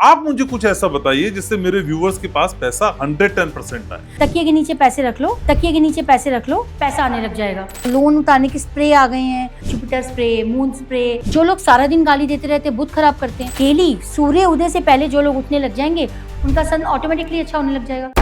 आप मुझे कुछ ऐसा बताइए जिससे मेरे व्यूवर्स के पास पैसा 110% आए। तकिए के नीचे पैसे रख लो, तकिए के नीचे पैसे रख लो, पैसा आने लग जाएगा। लोन उतारने के स्प्रे आ गए हैं, जुपिटर स्प्रे, मून स्प्रे। जो लोग सारा दिन गाली देते रहते हैं, बुध खराब करते हैं, डेली सूर्य उदय से पहले जो लोग उठने लग जाएंगे उनका सन ऑटोमेटिकली अच्छा होने लग जाएगा।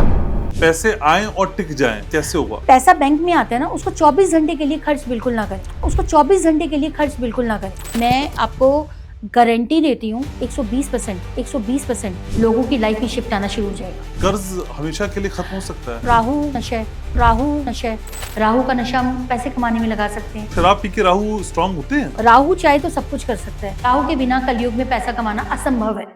पैसे आए और टिक जाएं, कैसे होगा? पैसा बैंक में आता है ना, उसको 24 घंटे के लिए खर्च बिल्कुल ना करें, उसको 24 घंटे के लिए खर्च बिल्कुल ना करें। मैं आपको गारंटी देती हूँ 120% लोगों की लाइफ में शिफ्ट आना शुरू हो जाएगा। कर्ज हमेशा के लिए खत्म हो सकता है। राहु नशा है, राहु नशा है। राहु का नशा हम पैसे कमाने में लगा सकते हैं। शराब पी के राहु स्ट्रांग होते हैं। राहु चाहे तो सब कुछ कर सकता है। राहु के बिना कलयुग में पैसा कमाना असंभव है।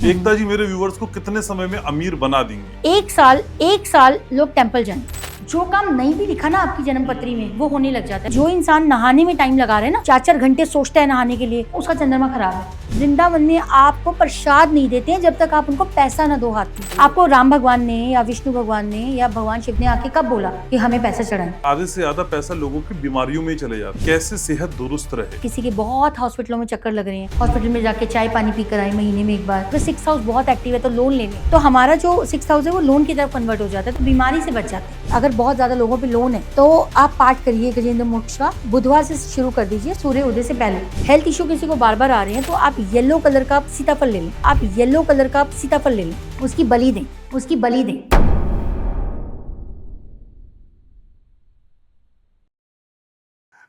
एकता जी मेरे व्यूवर्स को कितने समय में अमीर बना देंगे? एक साल लोग टेंपल जाएं। जो काम नहीं भी लिखा ना आपकी जन्म पत्री में, वो होने लग जाता है। जो इंसान नहाने में टाइम लगा रहे हैं ना, 4-4 घंटे सोचता है नहाने के लिए, उसका चंद्रमा खराब है। वृंदावन में आपको प्रसाद नहीं देते हैं जब तक आप उनको पैसा ना दो हाथ में। आपको राम भगवान ने या विष्णु भगवान ने या भगवान शिव ने आके कब बोला कि हमें पैसा चढ़ाएं? आधे से ज्यादा पैसा लोगों की बीमारियों में ही चले जाता है। कैसे सेहत दुरुस्त रहे? किसी के बहुत हॉस्पिटलों में चक्कर लग रहे हैं, हॉस्पिटल में जाके चाय पानी पी कर आए महीने में एक बार। तो 6 हाउस बहुत एक्टिव है तो लोन ले लें, तो हमारा जो 6 हाउस है वो लोन की तरफ कन्वर्ट हो जाता है, तो बीमारी से बच जाते हैं। अगर बहुत ज्यादा लोगों पे लोन है तो आप पाठ करिए गजेंद्र मोक्ष का, बुधवार से शुरू कर दीजिए सूर्य उदय से पहले। हेल्थ इशू किसी को बार बार आ रहे हैं तो आप येलो कलर का सीताफल ले लें, आप येलो कलर का सीताफल ले लें, उसकी बलि दें, उसकी बलि दें।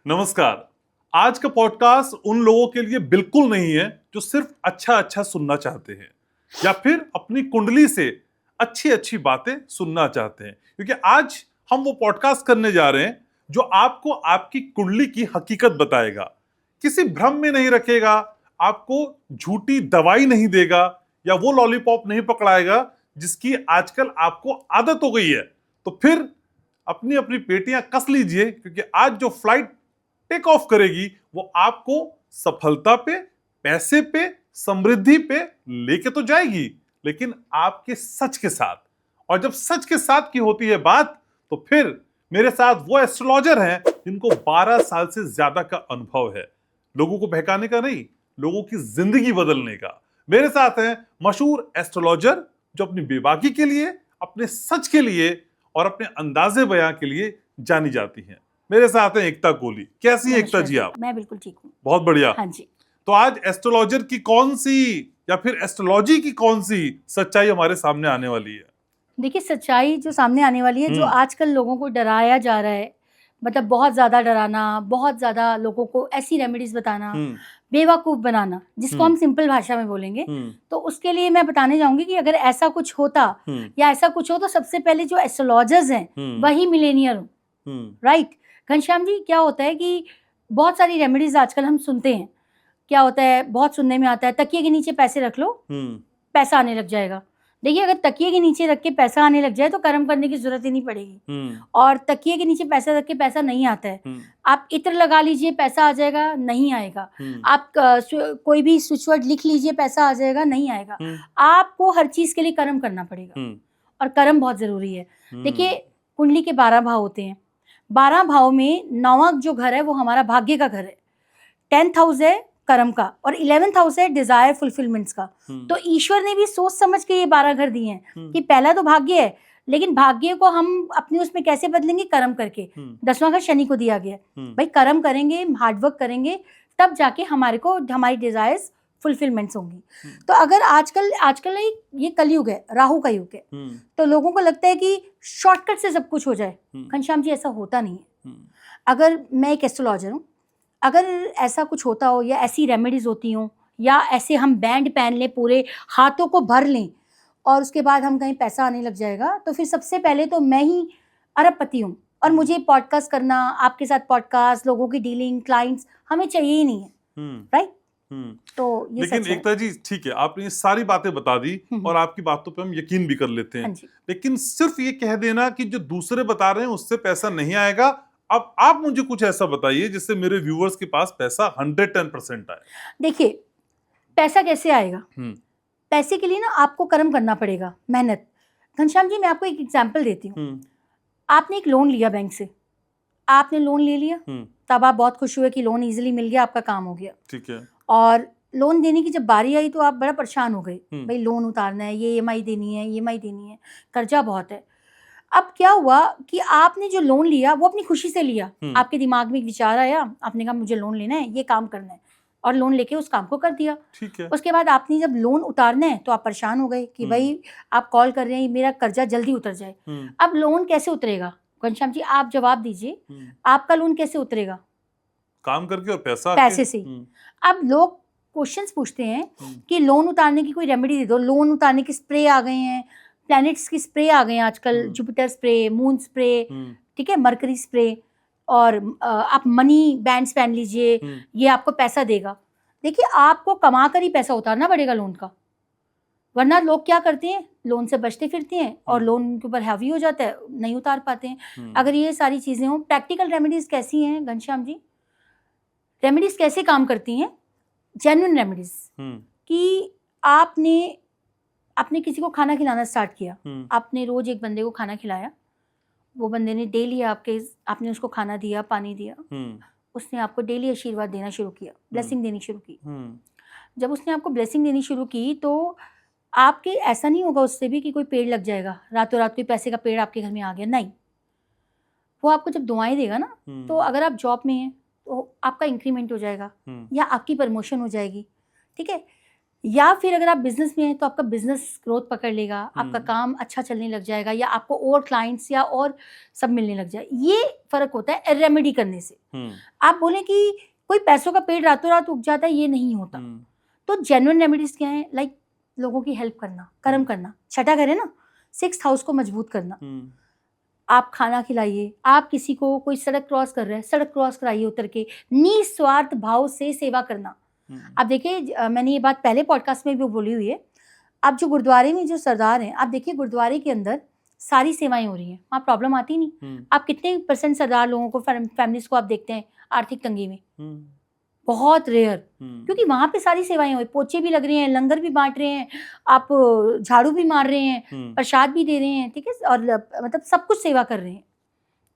नमस्कार। आज का पॉडकास्ट उन लोगों के लिए बिल्कुल नहीं है जो सिर्फ अच्छा सुनना चाहते हैं या फिर अपनी कुंडली से अच्छी बातें सुनना चाहते हैं, क्योंकि आज हम वो पॉडकास्ट करने जा रहे हैं जो आपको आपकी कुंडली की हकीकत बताएगा, किसी भ्रम में नहीं रखेगा, आपको झूठी दवाई नहीं देगा या वो लॉलीपॉप नहीं पकड़ाएगा जिसकी आजकल आपको आदत हो गई है। तो फिर अपनी अपनी पेटियां कस लीजिए, क्योंकि आज जो फ्लाइट टेक ऑफ करेगी वो आपको सफलता पे, पैसे पे, समृद्धि पे लेके तो जाएगी, लेकिन आपके सच के साथ। और जब सच के साथ की होती है बात, तो फिर मेरे साथ वो एस्ट्रोलॉजर हैं जिनको 12 साल से ज्यादा का अनुभव है, लोगों को बहकाने का नहीं, लोगों की जिंदगी बदलने का। मेरे साथ हैं मशहूर एस्ट्रोलॉजर जो अपनी बेबाकी के लिए, अपने सच के लिए और अपने अंदाजे बयां के लिए जानी जाती हैं। मेरे साथ हैं एकता कोहली। कैसी हैं एकता जी आप? मैं बिल्कुल ठीक हूँ। बहुत बढ़िया। हाँ जी। तो आज एस्ट्रोलॉजर की कौन सी या फिर एस्ट्रोलॉजी की कौन सी सच्चाई हमारे सामने आने वाली है? देखिए, सच्चाई जो सामने आने वाली है, जो आजकल लोगों को डराया जा रहा है, मतलब बहुत ज्यादा डराना, बहुत ज्यादा लोगों को ऐसी रेमेडीज बताना, बेवकूफ बनाना, जिसको हम सिंपल भाषा में बोलेंगे, तो उसके लिए मैं बताने जाऊंगी कि अगर ऐसा कुछ होता या ऐसा कुछ हो तो सबसे पहले जो एस्ट्रोलॉजर्स हैं वही मिलेनियर हो। राइट घनश्याम जी, क्या होता है कि बहुत सारी रेमेडीज आजकल हम सुनते हैं, क्या होता है, बहुत सुनने में आता है तकिए के नीचे पैसे रख लो, पैसा आने लग जाएगा। देखिए, अगर तकिए के नीचे रख के पैसा आने लग जाए तो कर्म करने की जरूरत ही नहीं पड़ेगी। और तकिए के नीचे पैसा रख के पैसा नहीं आता है। आप इत्र लगा लीजिए, पैसा आ जाएगा, नहीं आएगा। आप कोई भी स्विच वर्ड लिख लीजिए, पैसा आ जाएगा, नहीं आएगा। आपको हर चीज के लिए कर्म करना पड़ेगा, और कर्म बहुत जरूरी है। देखिए, कुंडली के 12 भाव होते हैं। 12 भाव में 9वां जो घर है वो हमारा भाग्य का घर है, 10th हाउस है कर्म का, और 11th हाउस है डिजायर फुलफिलमेंट्स का। तो ईश्वर ने भी सोच समझ के ये 12 घर दिए हैं कि पहला तो भाग्य है, लेकिन भाग्य को हम अपने उसमें कैसे बदलेंगे? कर्म करके। 10वां घर शनि को दिया गया, भाई कर्म करेंगे, हार्डवर्क करेंगे, तब जाके हमारे को हमारी डिजायर्स फुलफिलमेंट्स होंगी। तो अगर आजकल ये कलयुग है, राहु का युग है, तो लोगों को लगता है कि शॉर्टकट से सब कुछ हो जाए। घनश्याम जी, ऐसा होता नहीं है। अगर मैं एक एस्ट्रोलॉजर हूँ, अगर ऐसा कुछ होता हो या ऐसी रेमेडीज होती हों, या ऐसे हम बैंड पहन लें, पूरे हाथों को भर लें और उसके बाद हम कहीं पैसा आने लग जाएगा, तो फिर सबसे पहले तो मैं ही अरबपति हूँ, और मुझे पॉडकास्ट करना, आपके साथ पॉडकास्ट, लोगों की डीलिंग, क्लाइंट्स हमें चाहिए ही नहीं है। राइट? तो ये लेकिन एकता जी, ठीक है, आपने ये सारी बातें बता दी और आपकी बातों पे हम यकीन भी कर लेते हैं, लेकिन सिर्फ ये कह देना कि जो दूसरे बता रहे हैं उससे पैसा नहीं आएगा, अब आप मुझे कुछ ऐसा बताइए जिससे मेरे व्यूवर्स के पास पैसा 110% आए। देखिए, पैसा कैसे आएगा? पैसे के लिए ना आपको कर्म करना पड़ेगा, मेहनत। घनश्याम जी, मैं आपको एक एग्जांपल देती हूँ। आपने एक लोन लिया बैंक से, आपने लोन ले लिया, तब आप बहुत खुश हुए कि लोन इजीली मिल गया, आपका काम हो गया। ठीक है। और लोन देने की जब बारी आई तो आप बड़ा परेशान हो गए, भाई लोन उतारना है, ये EMI देनी है, EMI देनी है, कर्जा बहुत है। अब क्या हुआ कि आपने जो लोन लिया वो अपनी खुशी से लिया, आपके दिमाग में एक विचार आया, आपने कहा मुझे लोन लेना है, ये काम करना है, और लोन लेके उस काम को कर दिया। ठीक है। उसके बाद आपने जब लोन उतारना है तो आप परेशान हो गए कि भाई आप कॉल कर रहे हैं मेरा कर्जा जल्दी उतर जाए। अब लोन कैसे उतरेगा? घनश्याम जी आप जवाब दीजिए, आपका लोन कैसे उतरेगा? काम करके और पैसे से। अब लोग क्वेश्चंस पूछते हैं कि लोन उतारने की कोई रेमेडी दे दो। लोन उतारने के स्प्रे आ गए हैं, प्लैनेट्स की स्प्रे आ गए हैं आजकल, जुपिटर स्प्रे, मून स्प्रे, ठीक है, मरकरी स्प्रे, और आप मनी बैंड्स पहन लीजिए, ये आपको पैसा देगा। देखिए आपको कमा कर ही पैसा उतारना पड़ेगा लोन का, वरना लोग क्या करते हैं, लोन से बचते फिरते हैं और लोन के ऊपर हैवी हो जाता है, नहीं उतार पाते हैं। अगर ये सारी चीज़ें हों, प्रैक्टिकल रेमेडीज़ कैसी हैं घनश्याम जी? रेमेडीज़ कैसे काम करती हैं? जेन्युइन रेमेडीज़ कि आपने किसी को खाना खिलाना स्टार्ट किया, आपने रोज एक बंदे को खाना खिलाया, वो बंदे ने डेली आपने उसको खाना दिया, पानी दिया, उसने आपको डेली आशीर्वाद देना शुरू किया, ब्लेसिंग देनी शुरू की। जब उसने आपको ब्लेसिंग देनी शुरू की तो आपके ऐसा नहीं होगा उससे भी कि कोई पेड़ लग जाएगा, रातों रात कोई पैसे का पेड़ आपके घर में आ गया, नहीं। वो आपको जब दुआएं देगा ना, तो अगर आप जॉब में हैं तो आपका इंक्रीमेंट हो जाएगा या आपकी प्रमोशन हो जाएगी, ठीक है, या फिर अगर आप बिजनेस में हैं तो आपका बिजनेस ग्रोथ पकड़ लेगा, आपका काम अच्छा चलने लग जाएगा, या आपको और क्लाइंट्स या और सब मिलने लग जाए। ये फर्क होता है रेमेडी करने से। आप बोलें कि कोई पैसों का पेड़ रातों रात उग जाता है, ये नहीं होता। तो जेन्युइन रेमेडीज क्या है? लाइक लोगों की हेल्प करना, कर्म करना, छठा घर है ना, 6th हाउस को मजबूत करना। आप खाना खिलाइए, आप किसी को कोई सड़क क्रॉस कर रहा है, सड़क क्रॉस कराइए उतर के, निस्वार्थ भाव से सेवा करना। आप देखिए, मैंने ये बात पहले पॉडकास्ट में भी बोली हुई है, आप जो गुरुद्वारे में जो सरदार हैं, आप देखिए गुरुद्वारे के अंदर सारी सेवाएं हो रही हैं, वहाँ प्रॉब्लम आती नहीं। आप कितने % सरदार लोगों को, फैमिलीज को आप देखते हैं आर्थिक तंगी में? बहुत रेयर, क्योंकि वहाँ पे सारी सेवाएं हो, पोचे भी लग रहे हैं, लंगर भी बांट रहे हैं, आप झाड़ू भी मार रहे हैं, प्रसाद भी दे रहे हैं, ठीक है, और मतलब सब कुछ सेवा कर रहे हैं।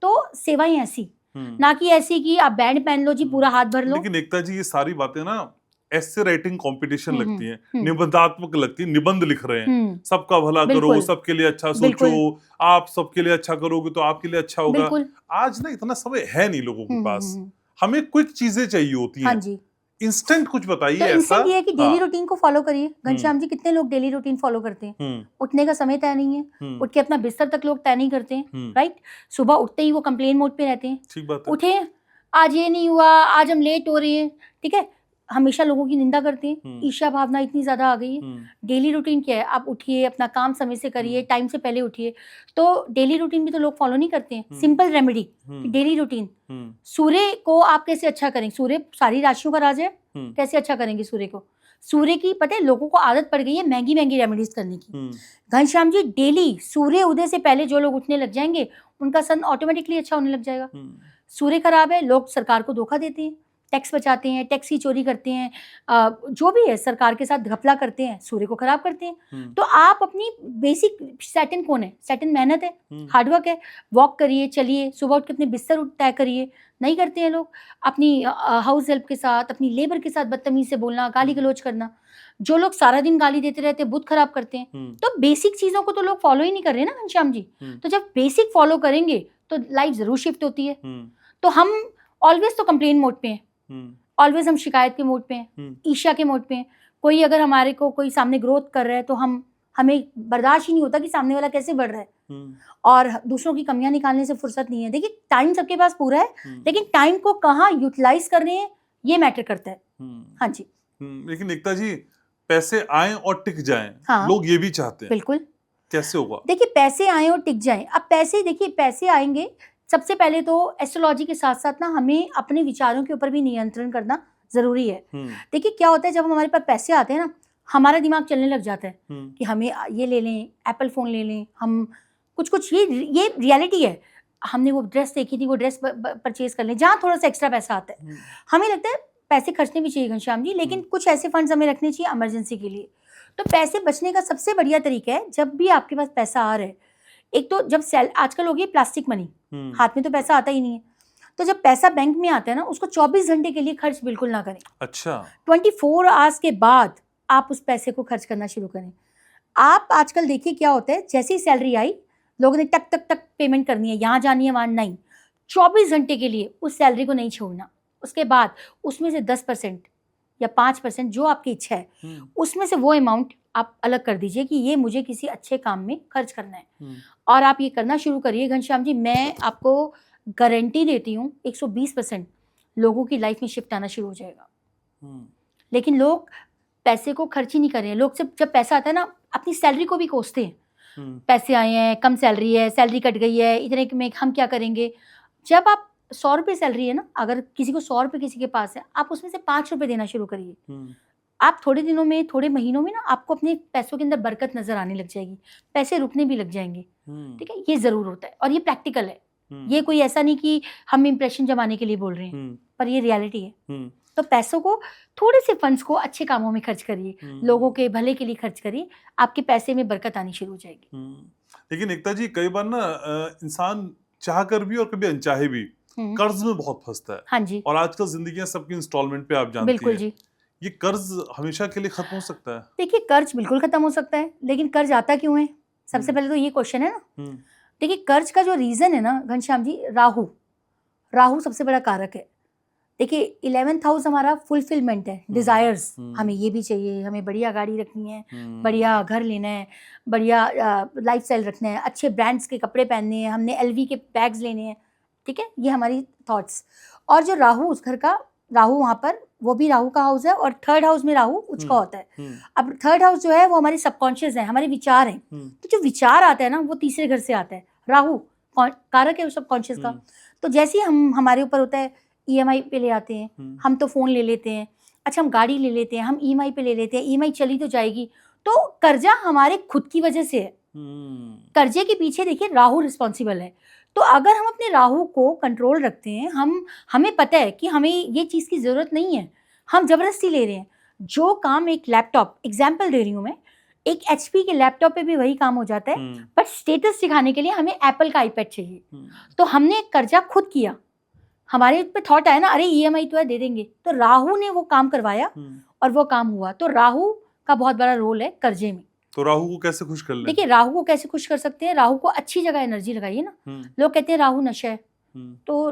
तो सेवाएं ऐसी, ना कि ऐसी कि आप बैंड पहन लो जी, पूरा हाथ भर लो। लेकिन एकता जी ये सारी बातें ना ऐसे राइटिंग कंपटीशन लगती हैं, निबंधात्मक लगती है, निबंध लिख रहे हैं, सबका भला करो, सबके लिए अच्छा सोचो, आप सबके लिए अच्छा करोगे तो आपके लिए अच्छा होगा। आज ना इतना समय है नहीं लोगों के पास, हमें कुछ चीजें चाहिए होती हैं। हाँ जी, इंस्टेंट कुछ बताइए। तो ऐसा इंस्टेंट ये है कि डेली रूटीन को फॉलो करिए। घनश्याम जी कितने लोग डेली रूटीन फॉलो करते हैं? उठने का समय तय नहीं है, उठ के अपना बिस्तर तक लोग तय नहीं करते हैं, राइट? सुबह उठते ही वो कंप्लेन मोड पे रहते हैं, ठीक बात है, उठे आज ये नहीं हुआ, आज हम लेट हो रहे हैं, ठीक है, हमेशा लोगों की निंदा करते हैं, ईर्ष्या भावना इतनी ज्यादा आ गई है। डेली रूटीन क्या है? आप उठिए, अपना काम समय से करिए, टाइम से पहले उठिए। तो डेली रूटीन भी तो लोग फॉलो नहीं करते हैं। Simple remedy, daily routine. सूर्य को आप कैसे अच्छा करें? सूर्य सारी राशियों का राजा है, कैसे अच्छा करेंगे सूर्य को? सूर्य की पता है, लोगों को आदत पड़ गई है महंगी महंगी रेमेडीज करने की। घनश्याम जी डेली सूर्य उदय से पहले जो लोग उठने लग जाएंगे, उनका सन ऑटोमेटिकली अच्छा होने लग जाएगा। सूर्य खराब है, लोग सरकार को धोखा देते हैं, टैक्स बचाते हैं, टैक्स की चोरी करते हैं, जो भी है सरकार के साथ घपला करते हैं, सूर्य को खराब करते हैं। तो आप अपनी बेसिक सैटन कौन है? सैटन मेहनत है, हार्डवर्क है। वॉक करिए, चलिए, सुबह उठ के अपने बिस्तर तय करिए, नहीं करते हैं लोग। अपनी हाउस हेल्प के साथ, अपनी लेबर के साथ बदतमीज से बोलना, गाली गलौज करना। जो लोग सारा दिन गाली देते रहते हैं, बुत खराब करते हैं। तो बेसिक चीजों को तो लोग फॉलो ही नहीं कर रहे ना घनश्याम जी। तो जब बेसिक फॉलो करेंगे तो लाइफ जरूर शिफ्ट होती है। तो हम ऑलवेज तो कंप्लेन मोड पे हैं, ऑलवेज हम शिकायत के मोड पे हैं, ईर्ष्या के मोड पे हैं। कोई अगर हमारे को कोई सामने ग्रोथ कर रहा है तो हमें बर्दाश्त ही नहीं होता कि सामने वाला कैसे बढ़ रहा है, और दूसरों की कमियां निकालने से फुर्सत नहीं है। देखिए टाइम सबके पास पूरा है, लेकिन टाइम को कहाँ यूटिलाइज कर रहे हैं ये मैटर करता है। हाँ जी। लेकिन एकता जी पैसे आए और टिक जाएं, हाँ, लोग ये भी चाहते हैं, बिल्कुल। कैसे होगा? देखिए पैसे आए और टिक जाएं। अब पैसे, देखिए पैसे आएंगे, सबसे पहले तो एस्ट्रोलॉजी के साथ साथ ना हमें अपने विचारों के ऊपर भी नियंत्रण करना जरूरी है। देखिए क्या होता है, जब हमारे पास पैसे आते हैं ना, हमारा दिमाग चलने लग जाता है कि हमें ये ले लें, एप्पल फोन ले लें, हम कुछ ये रियलिटी है। हमने वो ड्रेस देखी थी, वो ड्रेस परचेज कर लें, जहाँ थोड़ा सा एक्स्ट्रा पैसा आता है। हमें लगता है पैसे खर्चने भी चाहिए घनश्याम जी, लेकिन कुछ ऐसे फंड्स हमें रखने चाहिए इमरजेंसी के लिए। तो पैसे बचने का सबसे बढ़िया तरीका है, जब भी आपके पास पैसा आ रहा है, एक तो जब आजकल हो गई प्लास्टिक मनी, हाथ में तो पैसा आता ही नहीं है, तो जब पैसा बैंक में आता है ना, उसको 24 घंटे के लिए खर्च बिल्कुल ना करें। अच्छा 24 आवर्स के बाद आप उस पैसे को खर्च करना शुरू करें। आप आजकल देखिए क्या होता है, जैसे ही सैलरी आई लोगों ने टक टक टक पेमेंट करनी है, यहाँ जानी है वहाँ नहीं। 24 घंटे के लिए उस सैलरी को नहीं छोड़ना। उसके बाद उसमें से 10% या 5% जो आपकी इच्छा है उसमें से वो अमाउंट आप अलग कर दीजिए कि ये मुझे किसी अच्छे काम में खर्च करना है। और आप ये करना शुरू करिए घनश्याम जी, मैं आपको गारंटी देती हूँ 120% लोगों की लाइफ में शिफ्ट आना शुरू हो जाएगा। लेकिन लोग पैसे को खर्च ही नहीं कर रहे हैं। लोग जब पैसा आता है ना, अपनी सैलरी को भी कोसते हैं। पैसे आए हैं, कम सैलरी है, सैलरी कट गई है, इतने में हम क्या करेंगे। जब आप 100 रुपये सैलरी है ना, अगर किसी को 100 रुपये किसी के पास है, आप उसमें से 5 रुपये देना शुरू करिए। आप थोड़े दिनों में, थोड़े महीनों में ना आपको अपने पैसों के अंदर बरकत नजर आने लग जाएगी, पैसे रुकने भी लग जाएंगे। ठीक है, ये जरूर होता है और ये प्रैक्टिकल है। ये कोई ऐसा नहीं कि हम इंप्रेशन जमाने के लिए बोल रहे हैं, पर ये रियलिटी है। तो पैसों को, थोड़े से फंड्स को अच्छे कामों में खर्च करिए, लोगों के भले के लिए खर्च करिए, आपके पैसे में बरकत आनी शुरू हो जाएगी। लेकिन एकता जी, कई बार ना इंसान चाह कर भी और कभी अनचाहे भी कर्ज में बहुत फंसता है। हाँ जी। और आजकल जिंदगियां सबकी इंस्टॉलमेंट पे आप जानती बिल्कुल हैं। जी। ये कर्ज हमेशा के लिए खत्म हो सकता है? देखिए, कर्ज बिल्कुल खत्म हो सकता है, लेकिन कर्ज आता क्यों है, सबसे पहले तो ये क्वेश्चन है ना। देखिए, कर्ज का जो रीजन है ना घनश्याम जी, राहु सबसे बड़ा कारक है। देखिए 11th हाउस हमारा फुलफिलमेंट है, डिजायर्स, हमें ये भी चाहिए, हमें बढ़िया गाड़ी रखनी है, बढ़िया घर लेना है, बढ़िया लाइफस्टाइल रखना है, अच्छे ब्रांड्स के कपड़े पहनने हैं, हमने LV के बैग्स लेने हैं। ठीक है, ये हमारी थॉट्स। और जो राहु, उस घर का राहु, वहाँ पर वो भी राहु का हाउस है, और 3rd हाउस में राहु उसका होता है। अब 3rd हाउस जो है वो हमारे सबकॉन्शियस है, हमारे विचार हैं। तो जो विचार आता है ना, वो तीसरे घर से आता है। राहु कारक है सबकॉन्शियस का। तो जैसे ही हमारे ऊपर होता है, EMI पे ले आते हैं, हम तो फ़ोन ले लेते हैं, अच्छा हम गाड़ी ले लेते हैं, हम EMI पे ले लेते हैं, EMI चली तो जाएगी। तो कर्जा हमारे खुद की वजह से है। कर्जे के पीछे देखिए राहु रिस्पॉन्सिबल है। तो अगर हम अपने राहु को कंट्रोल रखते हैं, हमें पता है कि हमें ये चीज़ की ज़रूरत नहीं है, हम ज़बरदस्ती ले रहे हैं। जो काम एक लैपटॉप, एग्जाम्पल दे रही हूँ मैं, एक HP के लैपटॉप पे भी वही काम हो जाता है, बट स्टेटस दिखाने के लिए हमें एप्पल का iPad चाहिए। तो हमने कर्जा खुद किया, हमारे पे थॉट आया ना, अरे EMI तो है, दे देंगे, तो राहु ने वो काम करवाया और वो काम हुआ। तो राहु का बहुत बड़ा रोल है कर्जे में। तो राहु को कैसे खुश कर लें? देखिए, राहु को कैसे खुश कर सकते हैं, राहु को अच्छी जगह एनर्जी लगाइए ना। लोग कहते हैं राहु नशा है, तो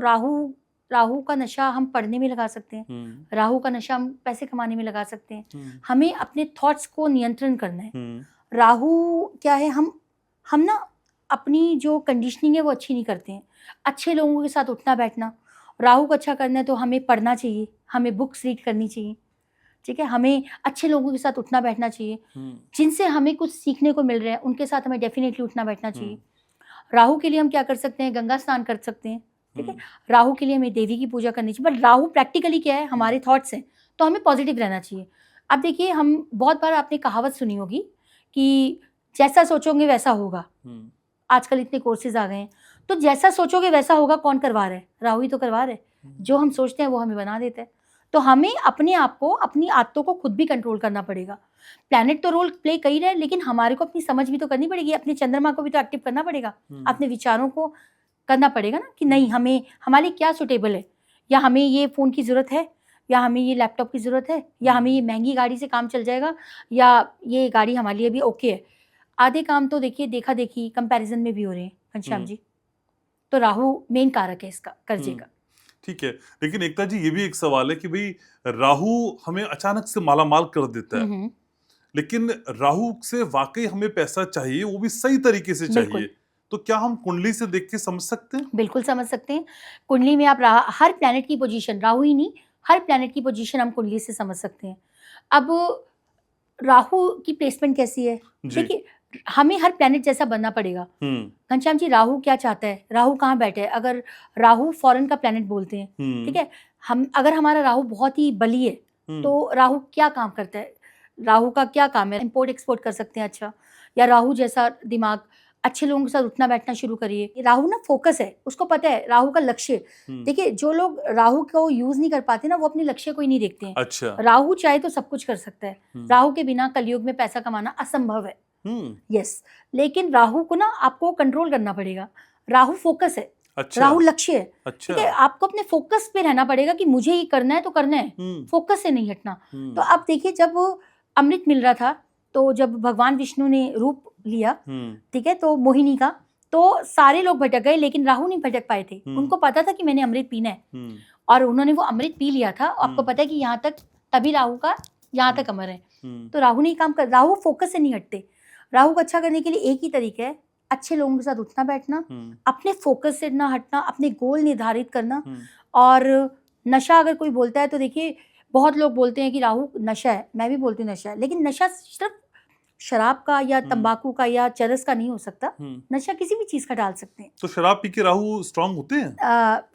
राहु का नशा हम पढ़ने में लगा सकते हैं, राहु का नशा हम पैसे कमाने में लगा सकते हैं। हमें अपने थॉट्स को नियंत्रण करना है। राहु क्या है, हम ना अपनी जो कंडीशनिंग है वो अच्छी नहीं करते हैं। अच्छे लोगों के साथ उठना बैठना, राहु को अच्छा करना है तो हमें पढ़ना चाहिए, हमें बुक्स रीड करनी चाहिए। ठीक है, हमें अच्छे लोगों के साथ उठना बैठना चाहिए, जिनसे हमें कुछ सीखने को मिल रहा है, उनके साथ हमें डेफिनेटली उठना बैठना चाहिए। राहु के लिए हम क्या कर सकते हैं, गंगा स्नान कर सकते हैं। ठीक है, राहु के लिए हमें देवी की पूजा करनी चाहिए। बट राहु प्रैक्टिकली क्या है, हमारे थॉट्स हैं, तो हमें पॉजिटिव रहना चाहिए। अब देखिए, हम बहुत बार आपने कहावत सुनी होगी कि जैसा सोचोगे वैसा होगा। आजकल इतने कोर्सेज आ गए हैं, तो जैसा सोचोगे वैसा होगा, कौन करवा रहा है, राहु ही तो करवा रहा है। जो हम सोचते हैं वो हमें बना देता है। तो हमें अपने आप को, अपनी आदतों को खुद भी कंट्रोल करना पड़ेगा। प्लैनेट तो रोल प्ले कर ही रहा है, लेकिन हमारे को अपनी समझ भी तो करनी पड़ेगी, अपने चंद्रमा को भी तो एक्टिव करना पड़ेगा, अपने विचारों को करना पड़ेगा ना, कि नहीं हमें, हमारे लिए क्या सुटेबल है, या हमें ये फ़ोन की ज़रूरत है, या हमें ये लैपटॉप की ज़रूरत है, या हमें ये महंगी गाड़ी से काम चल जाएगा, या ये गाड़ी हमारे लिए भी ओके है। आधे काम तो देखिए देखा देखी कंपैरिजन में भी हो रहे हैं घनश्याम जी। तो राहु मेन कारक है इसका, कर्जे का। ठीक है, लेकिन एकता जी, ये भी एक सवाल है कि भाई राहु हमें अचानक से मालामाल कर देता है, लेकिन राहु से वाकई हमें पैसा चाहिए, वो भी सही तरीके से चाहिए, तो क्या हम कुंडली से देख के समझ सकते हैं? बिल्कुल समझ सकते हैं। कुंडली में आप हर प्लैनेट की पोजीशन, राहु ही नहीं, हर प्लैनेट की पोजीशन हम कुंडली से समझ सकते हैं। अब राहु की प्लेसमेंट कैसी है, देखिए हमें हर प्लैनेट जैसा बनना पड़ेगा। घनश्याम जी, राहु क्या चाहता है, राहु कहाँ बैठे है, अगर राहु फॉरेन का प्लैनेट बोलते हैं, ठीक है, अगर हमारा राहु बहुत ही बली है, तो राहु क्या काम करता है, राहु का क्या काम है, इंपोर्ट एक्सपोर्ट कर सकते हैं, अच्छा, या राहु जैसा दिमाग, अच्छे लोगों के साथ उठना बैठना शुरू करिए। राहु ना फोकस है, उसको पता है राहु का लक्ष्य। देखिए, जो लोग राहु को यूज नहीं कर पाते ना, वो अपने लक्ष्य को ही नहीं देखते हैं। अच्छा। राहु चाहे तो सब कुछ कर सकता है, राहु के बिना कलयुग में पैसा कमाना असंभव है। यस, लेकिन राहु को ना आपको कंट्रोल करना पड़ेगा। राहु फोकस है, अच्छा, राहु लक्ष्य है। अच्छा, ठीक है, आपको अपने फोकस पे रहना पड़ेगा कि मुझे ये करना है तो करना है, फोकस से नहीं हटना। तो आप देखिए, जब अमृत मिल रहा था, तो जब भगवान विष्णु ने रूप लिया, ठीक है, तो मोहिनी का, तो सारे लोग भटक गए, लेकिन राहु नहीं भटक पाए थे। उनको पता था कि मैंने अमृत पीना है, और उन्होंने वो अमृत पी लिया था। आपको पता है कि यहाँ तक, तभी राहु का यहाँ तक अमर है। तो राहु नहीं काम कर, राहु फोकस से नहीं हटते। राहु को अच्छा करने के लिए एक ही तरीका है, अच्छे लोगों के साथ उठना बैठना, अपने फोकस से ना हटना, अपने गोल निर्धारित करना। और नशा अगर कोई बोलता है तो देखिए, बहुत लोग बोलते हैं कि राहु नशा है, मैं भी बोलती हूँ नशा है, लेकिन नशा सिर्फ शराब का या तंबाकू का या चरस का नहीं हो सकता। नशा किसी भी चीज का डाल सकते हैं। तो शराब पी के राहु स्ट्रांग होते हैं?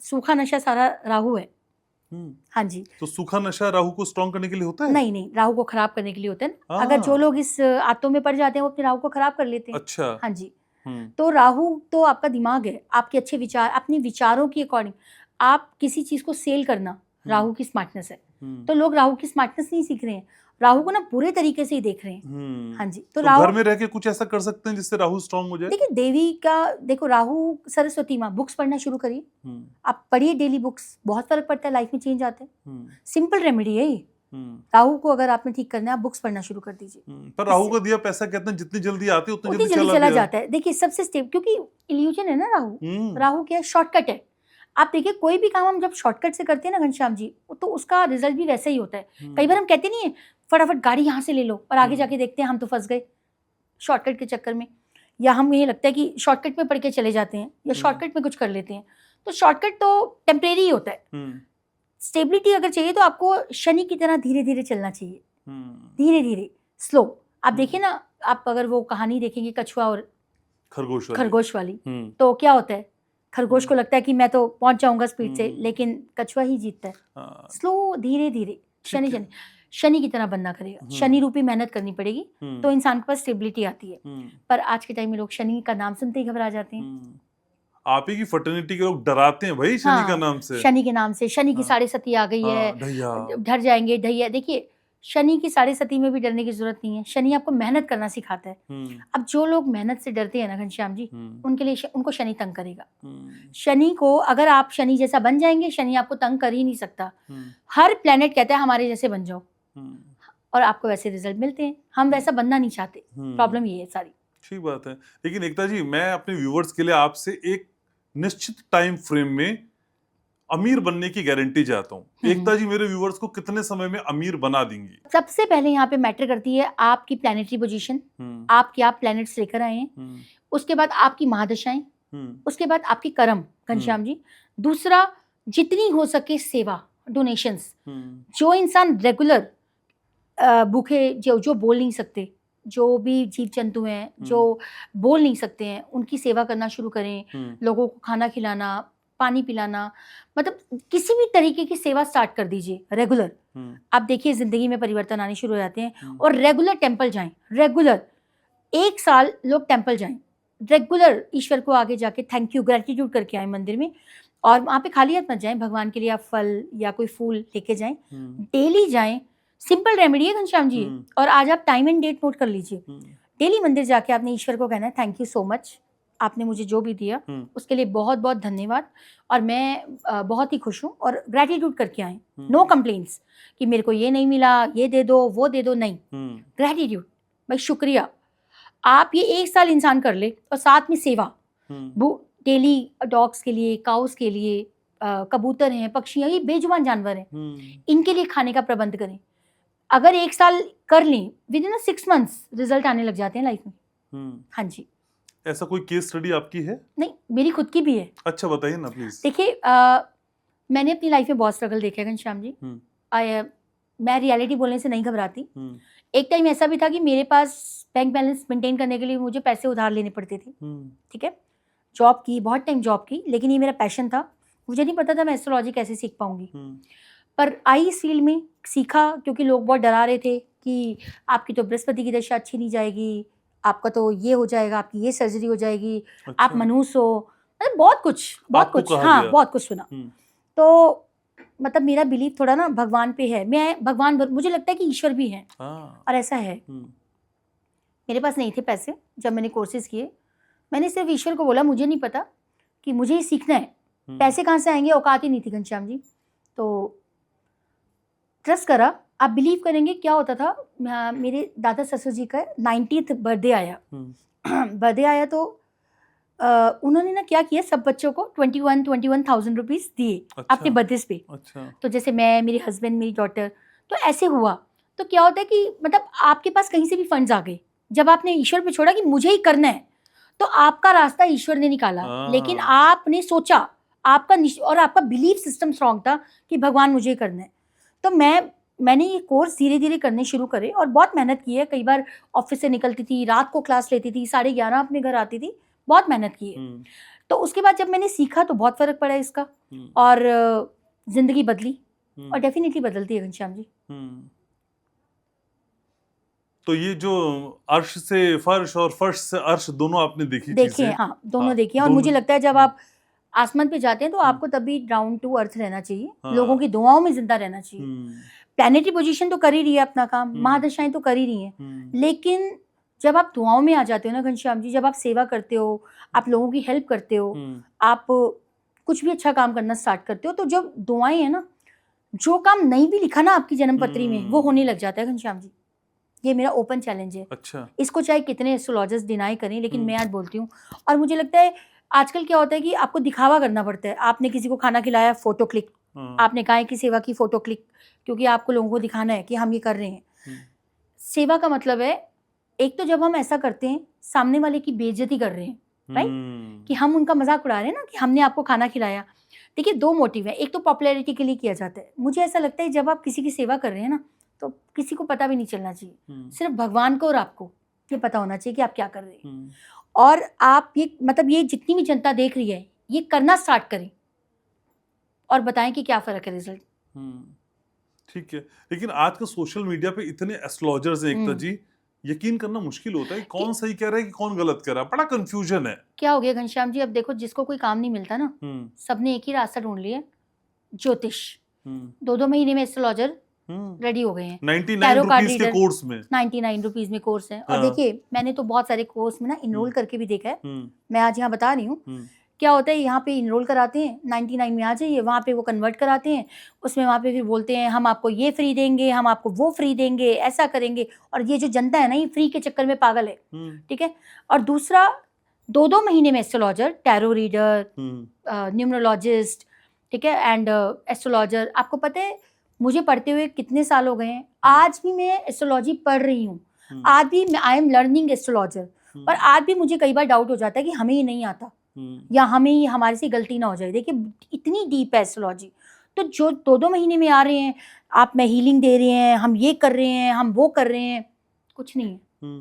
सूखा नशा सारा राहु है। हाँ जी। तो सूखा नशा राहु को स्ट्रांग करने के लिए होता है? नहीं नहीं, राहु को खराब करने के लिए होता है। अगर जो लोग इस आदतों में पड़ जाते हैं वो अपने राहु को खराब कर लेते हैं। अच्छा। हाँ जी। तो राहु तो आपका दिमाग है, आपके अच्छे विचार, अपने विचारों की अकॉर्डिंग आप किसी चीज को सेल करना, राहु की स्मार्टनेस है। तो लोग राहु की स्मार्टनेस नहीं सीख रहे हैं, राहु को ना बुरे तरीके से ही देख रहे हैं। हाँ जी। तो राहु घर में रह के कुछ ऐसा कर सकते हैं जिससे राहु स्ट्रांग हो जाए? देखिए, देवी का देखो, राहु सरस्वती माँ, बुक्स पढ़ना शुरू करिए, आप पढ़िए डेली बुक्स, बहुत फर्क पड़ता है, लाइफ में चेंज आते हैं। सिंपल रेमेडी है ये। राहु को अगर आपने ठीक करना है, आप बुक्स पढ़ना शुरू कर दीजिए। पर राहु का दिया पैसा कहते हैं जितनी जल्दी आती है उतनी जल्दी चला जाता है। देखिए, सबसे स्टेप, क्योंकि इल्यूजन है ना राहु। राहु क्या है? शॉर्टकट है। आप देखिए, कोई भी काम हम जब शॉर्टकट से करते हैं ना घनश्याम जी, तो उसका रिजल्ट भी वैसा ही होता है। कई बार हम कहते नहीं है, फटाफट गाड़ी यहाँ से ले लो, और आगे जाके देखते हैं हम तो फंस गए शॉर्टकट के चक्कर में, या हम ये लगता है कि शॉर्टकट में पढ़ के चले जाते हैं, या शॉर्टकट में कुछ कर लेते हैं। तो शॉर्टकट तो टेम्परेरी ही होता है। स्टेबिलिटी अगर चाहिए तो आपको शनि की तरह धीरे धीरे चलना चाहिए, धीरे धीरे, स्लो। आप देखिए ना, आप अगर वो कहानी देखेंगे कछुआ और खरगोश वाली, तो क्या होता है, खरगोश को लगता है कि मैं तो पहुंच जाऊंगा स्पीड से, लेकिन कछुआ ही जीतता है। स्लो, धीरे धीरे, शनि की तरह बनना करेगा, शनि रूपी मेहनत करनी पड़ेगी, तो इंसान के पास स्टेबिलिटी आती है। पर आज के टाइम में लोग शनि का नाम सुनते ही घबरा जाते हैं। आप ही की फर्टिलिटी के लोग डराते हैं भाई शनि का नाम से। शनि के नाम से, शनि की साढ़े सती आ गई है, डर जाएंगे, ढैया। देखिए, शनि की साढ़े सती में भी डरने की जरूरत नहीं है। शनि आपको मेहनत करना सिखाता है। अब जो लोग मेहनत से डरते हैं ना घनश्याम जी, उनके लिए उनको शनि तंग करेगा। शनि को अगर आप शनि जैसा बन जाएंगे, शनि आपको तंग कर ही नहीं सकता। हर प्लेनेट कहता है हमारे जैसे बन जाओ, और आपको वैसे रिजल्ट मिलते हैं। हम वैसा बनना नहीं चाहते, प्रॉब्लम ये है सारी। ठीक बात है। लेकिन एकता जी, मैं अपने व्यूवर्स के लिए आपसे एक निश्चित टाइम फ्रेम में अमीर बनने की गारंटी चाहता हूँ। एकता जी मेरे व्यूवर्स को कितने समय में अमीर बना देंगी? सबसे पहले यहाँ पे मैटर करती है आपकी प्लैनेटरी पोजीशन, आप क्या प्लैनेट्स लेकर आए हैं, उसके बाद आपकी महादशाएं, उसके बाद आपकी कर्म घनश्याम जी। दूसरा, जितनी हो सके सेवा, डोनेशंस। जो इंसान रेगुलर भूखे, जो बोल नहीं सकते, जो भी जीव जंतु हैं जो बोल नहीं सकते हैं, उनकी सेवा करना शुरू करें। लोगों को खाना खिलाना, पानी पिलाना, मतलब किसी भी तरीके की सेवा स्टार्ट कर दीजिए रेगुलर। आप देखिए जिंदगी में परिवर्तन आने शुरू हो जाते हैं। और रेगुलर टेंपल जाएं, रेगुलर 1 साल लोग टेंपल जाएं, रेगुलर ईश्वर को आगे जाके थैंक यू, ग्रेटिट्यूड करके आए मंदिर में। और वहाँ पे खाली हाथ मत जाएं, भगवान के लिए आप फल या कोई फूल लेके जाएं, डेली जाएं। सिंपल रेमेडी है घनश्याम जी। और आज आप टाइम एंड डेट नोट कर लीजिए। डेली मंदिर जाके आपने ईश्वर को कहना है, थैंक यू सो मच, आपने मुझे जो भी दिया उसके लिए बहुत बहुत धन्यवाद, और मैं बहुत ही खुश हूँ, और ग्रेटिट्यूड करके आए। नो कंप्लेंट्स कि मेरे को ये नहीं मिला, ये दे दो, वो दे दो, नहीं, ग्रेटिट्यूड, भाई शुक्रिया। आप ये 1 साल इंसान कर ले, और साथ में सेवा, डेली डॉग्स के लिए, काउस के लिए, कबूतर हैं, पक्षी हैं, ये बेजुबान जानवर हैं, इनके लिए खाने का प्रबंध करें। अगर 1 साल कर लें, विद इन 6 मंथ्स रिजल्ट आने लग जाते हैं लाइफ में। हाँ जी। ऐसा कोई केस स्टडी आपकी है? नहीं, मेरी खुद की भी है। अच्छा, बताइए ना प्लीज। देखिए, मैंने अपनी लाइफ में बहुत स्ट्रगल देखा है घनश्याम जी। मैं रियलिटी बोलने से नहीं घबराती। एक टाइम ऐसा भी था कि मेरे पास बैंक बैलेंस मेंटेन करने के लिए मुझे पैसे उधार लेने पड़ते थे। ठीक है, जॉब की, बहुत टाइम जॉब की, लेकिन ये मेरा पैशन था। मुझे नहीं पता था मैं एस्ट्रोलॉजी कैसे सीख पाऊंगी, पर आई इस फील्ड में, सीखा, क्योंकि लोग बहुत डरा रहे थे कि आपकी तो बृहस्पति की दशा अच्छी नहीं जाएगी, आपका तो ये हो जाएगा, आपकी ये सर्जरी हो जाएगी। अच्छा। आप मनूस हो, मतलब बहुत कुछ, हाँ, बहुत कुछ सुना। तो मतलब मेरा बिलीव थोड़ा ना भगवान पे है। मैं भगवान, मुझे लगता है कि ईश्वर भी है, और ऐसा है। मेरे पास नहीं थे पैसे जब मैंने कोर्सेज किए। मैंने सिर्फ ईश्वर को बोला, मुझे नहीं पता कि मुझे ये सीखना है, पैसे कहाँ से आएंगे, औकात ही नहीं थी घनश्याम जी। तो ट्रस्ट करा, आप बिलीव करेंगे क्या होता था, मेरे दादा ससुर जी का 90th बर्थडे आया। बर्थडे आया तो उन्होंने ना क्या किया, सब बच्चों को 21,000 रुपीज दिए। अच्छा। अपने बर्थडे पे। अच्छा। तो जैसे मैं, मेरे हस्बैंड, मेरी डॉटर, तो ऐसे हुआ। तो क्या होता है कि मतलब आपके पास कहीं से भी फंड्स आ गए, जब आपने ईश्वर पे छोड़ा कि मुझे ही करना है, तो आपका रास्ता ईश्वर ने निकाला। लेकिन आपने सोचा, आपका और आपका बिलीफ सिस्टम स्ट्रांग था कि भगवान मुझे ही करना है। तो मैंने ये कोर्स धीरे धीरे करने शुरू करे और बहुत मेहनत की है। कई बार ऑफिस से निकलती थी, रात को क्लास लेती थी, 11:30 अपने घर आती थी, बहुत मेहनत की है। तो उसके बाद जब मैंने सीखा तो बहुत फर्क पड़ा इसका, और जिंदगी बदली, और डेफिनेटली बदलती है घनश्याम जी। तो ये जो अर्श से फर्श और फर्श से अर्श दोनों आपने देखी देखिए, हाँ, दोनों देखिए। और मुझे लगता है जब आप आसमान पे जाते हैं तो आपको तभी डाउन टू अर्थ रहना चाहिए, लोगों की दुआओं में जिंदा रहना चाहिए। प्लैनेटरी पोजीशन तो कर ही रही है अपना काम, महादशाएं तो कर ही रही हैं, लेकिन जब आप दुआओं में आ जाते हो ना घनश्याम जी, जब आप सेवा करते हो, आप लोगों की हेल्प करते हो, आप कुछ भी अच्छा काम करना स्टार्ट करते हो, तो जब दुआएं है ना, जो काम नहीं भी लिखा ना आपकी जन्म पत्री में, वो होने लग जाता है घनश्याम जी। ये मेरा ओपन चैलेंज है। अच्छा। इसको चाहे कितने एस्ट्रोलॉजर्स डिनाई करें, लेकिन मैं आज बोलती हूँ। और मुझे लगता है आजकल क्या होता है कि आपको दिखावा करना पड़ता है। आपने किसी को खाना खिलाया, फोटो क्लिक, आपने गाय की सेवा की, फोटो क्लिक, क्योंकि आपको लोगों को दिखाना है कि हम ये कर रहे हैं। सेवा का मतलब है, एक तो जब हम ऐसा करते हैं, सामने वाले की बेइज्जती कर रहे हैं, राइट, कि हम उनका मजाक उड़ा रहे हैं ना, कि हमने आपको खाना खिलाया। देखिए, दो मोटिव है। एक तो पॉपुलैरिटी के लिए किया जाता है। मुझे ऐसा लगता है जब आप किसी की सेवा कर रहे हैं ना, तो किसी को पता भी नहीं चलना चाहिए, सिर्फ भगवान को और आपको ये पता होना चाहिए कि आप क्या कर रहे हैं। और आप ये मतलब ये जितनी भी जनता देख रही है, ये करना स्टार्ट करें और बताएं कि क्या फर्क है रिजल्ट। ठीक है, लेकिन आज का सोशल मीडिया पे इतने एस्ट्रोलॉजर्स हैं एकता जी, यकीन करना मुश्किल होता है कि कौन सही कह रहा है कि कौन गलत कह रहा है। बड़ा कंफ्यूजन है। क्या हो गया घनश्याम जी, अब देखो, जिसको कोई काम नहीं मिलता ना, सबने एक ही रास्ता ढूंढ लिया, ज्योतिष। 2-2 महीने में एस्ट्रोलॉजर रेडी हो गए हैं। 99 रुपीस के कोर्स में, 99 रुपीस में कोर्स है। और देखिए, मैंने तो बहुत सारे कोर्स में ना इनरोल करके भी देखा है। मैं आज यहाँ बता रही हूँ क्या होता है। यहाँ पे इनरोल कराते हैं, 99 में आ जाइए, वहाँ पे वो कन्वर्ट कराते हैं, उसमें वहाँ पे फिर बोलते हैं हम आपको ये फ्री देंगे, हम आपको वो फ्री देंगे, ऐसा करेंगे। और ये जो जनता है ना, ये फ्री के चक्कर में पागल है, ठीक है। और दूसरा, 2-2 महीने में एस्ट्रोलॉजर, टैरो रीडर, न्यूमरोलॉजिस्ट, ठीक है, एंड एस्ट्रोलॉजर। आपको पता है मुझे पढ़ते हुए कितने साल हो गए हैं, आज भी मैं एस्ट्रोलॉजी पढ़ रही हूँ, आज भी आई एम लर्निंग एस्ट्रोलॉजर। और आज भी मुझे कई बार डाउट हो जाता है कि हमें ये नहीं आता, या हमें ये हमारे से गलती ना हो जाए। देखिए, इतनी डीप है एस्ट्रोलॉजी। तो जो 2-2 महीने में आ रहे हैं, आप में हीलिंग दे रहे हैं, हम ये कर रहे हैं, हम वो कर रहे हैं, कुछ नहीं है,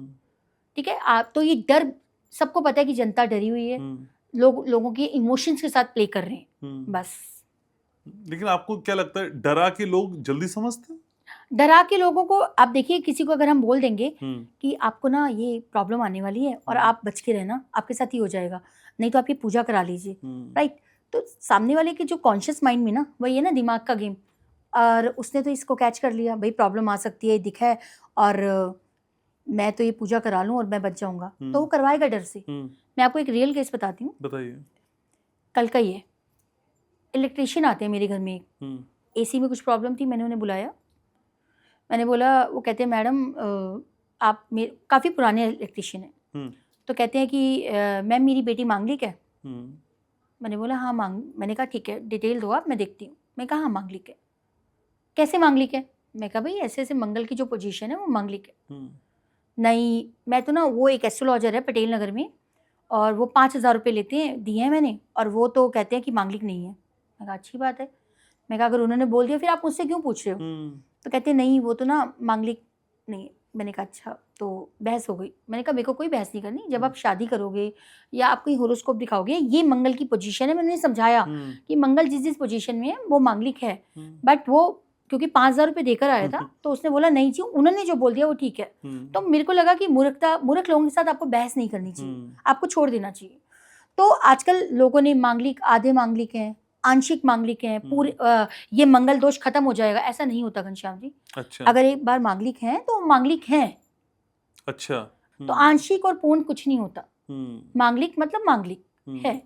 ठीक है। आप तो ये डर, सबको पता है कि जनता डरी हुई है, लोगों के इमोशंस के साथ प्ले कर रहे हैं, बस। लेकिन आपको क्या लगता है, डरा के लोग जल्दी समझते हैं? डरा के लोगों को, आप देखिए, किसी को अगर हम बोल देंगे कि आपको ना ये प्रॉब्लम आने वाली है और आप बच के रहना, आपके साथ ही हो जाएगा, नहीं तो आप ये पूजा करा लीजिए, राइट। तो सामने वाले के जो कॉन्शियस माइंड में ना, वही है ना दिमाग का गेम, और उसने तो इसको कैच कर लिया, भाई प्रॉब्लम आ सकती है, दिखा है, और मैं तो ये पूजा करा लूँ और मैं बच जाऊंगा, तो वो करवाएगा डर से। मैं आपको एक रियल केस बताती हूँ, बताइए। कल का ही है। इलेक्ट्रिशियन आते हैं मेरे घर में, AC में कुछ प्रॉब्लम थी, मैंने उन्हें बुलाया, मैंने बोला, वो कहते हैं मैडम आप काफ़ी पुराने इलेक्ट्रिशियन हैं, तो कहते हैं कि मैम मेरी बेटी मांगलिक है। मैंने बोला हाँ मैंने कहा ठीक है, डिटेल दो आप, मैं देखती हूँ। मैं कहा हाँ मांगलिक है। कैसे मांगलिक है? मैं कहा भाई ऐसे ऐसे मंगल की जो पोजीशन है वो मांगलिक है। नहीं, मैं तो ना, वो एक एस्ट्रोलॉजर है पटेल नगर में, और वो 5,000 रुपये लेते हैं, दिए हैं मैंने, और वो तो कहते हैं कि मांगलिक नहीं है। मैं कहा अच्छी बात है। मैं कहा अगर उन्होंने बोल दिया फिर आप मुझसे क्यों पूछ रहे हो? तो कहते नहीं वो तो ना मांगलिक नहीं है। मैंने कहा अच्छा, तो बहस हो गई। मैंने कहा मेरे को कोई बहस नहीं करनी, जब आप शादी करोगे या आप कोई होरोस्कोप दिखाओगे, ये मंगल की पोजीशन है। मैंने समझाया कि मंगल जिस जिस पोजीशन में है वो मांगलिक है, बट वो क्योंकि 5,000 रुपये देकर आया था, तो उसने बोला नहीं जी, उन्होंने जो बोल दिया वो ठीक है। तो मेरे को लगा कि मूर्ख लोगों के साथ आपको बहस नहीं करनी चाहिए, आपको छोड़ देना चाहिए। तो आजकल लोगों ने मांगलिक, आधे मांगलिक हैं, आंशिक मांगलिक हैं, पूरे ये मंगल दोष खत्म हो जाएगा, ऐसा नहीं होता घनश्याम जी। अच्छा। अगर एक बार मांगलिक हैं तो मांगलिक हैं। अच्छा। तो आंशिक और पूर्ण कुछ नहीं होता, मांगलिक मतलब मांगलिक है।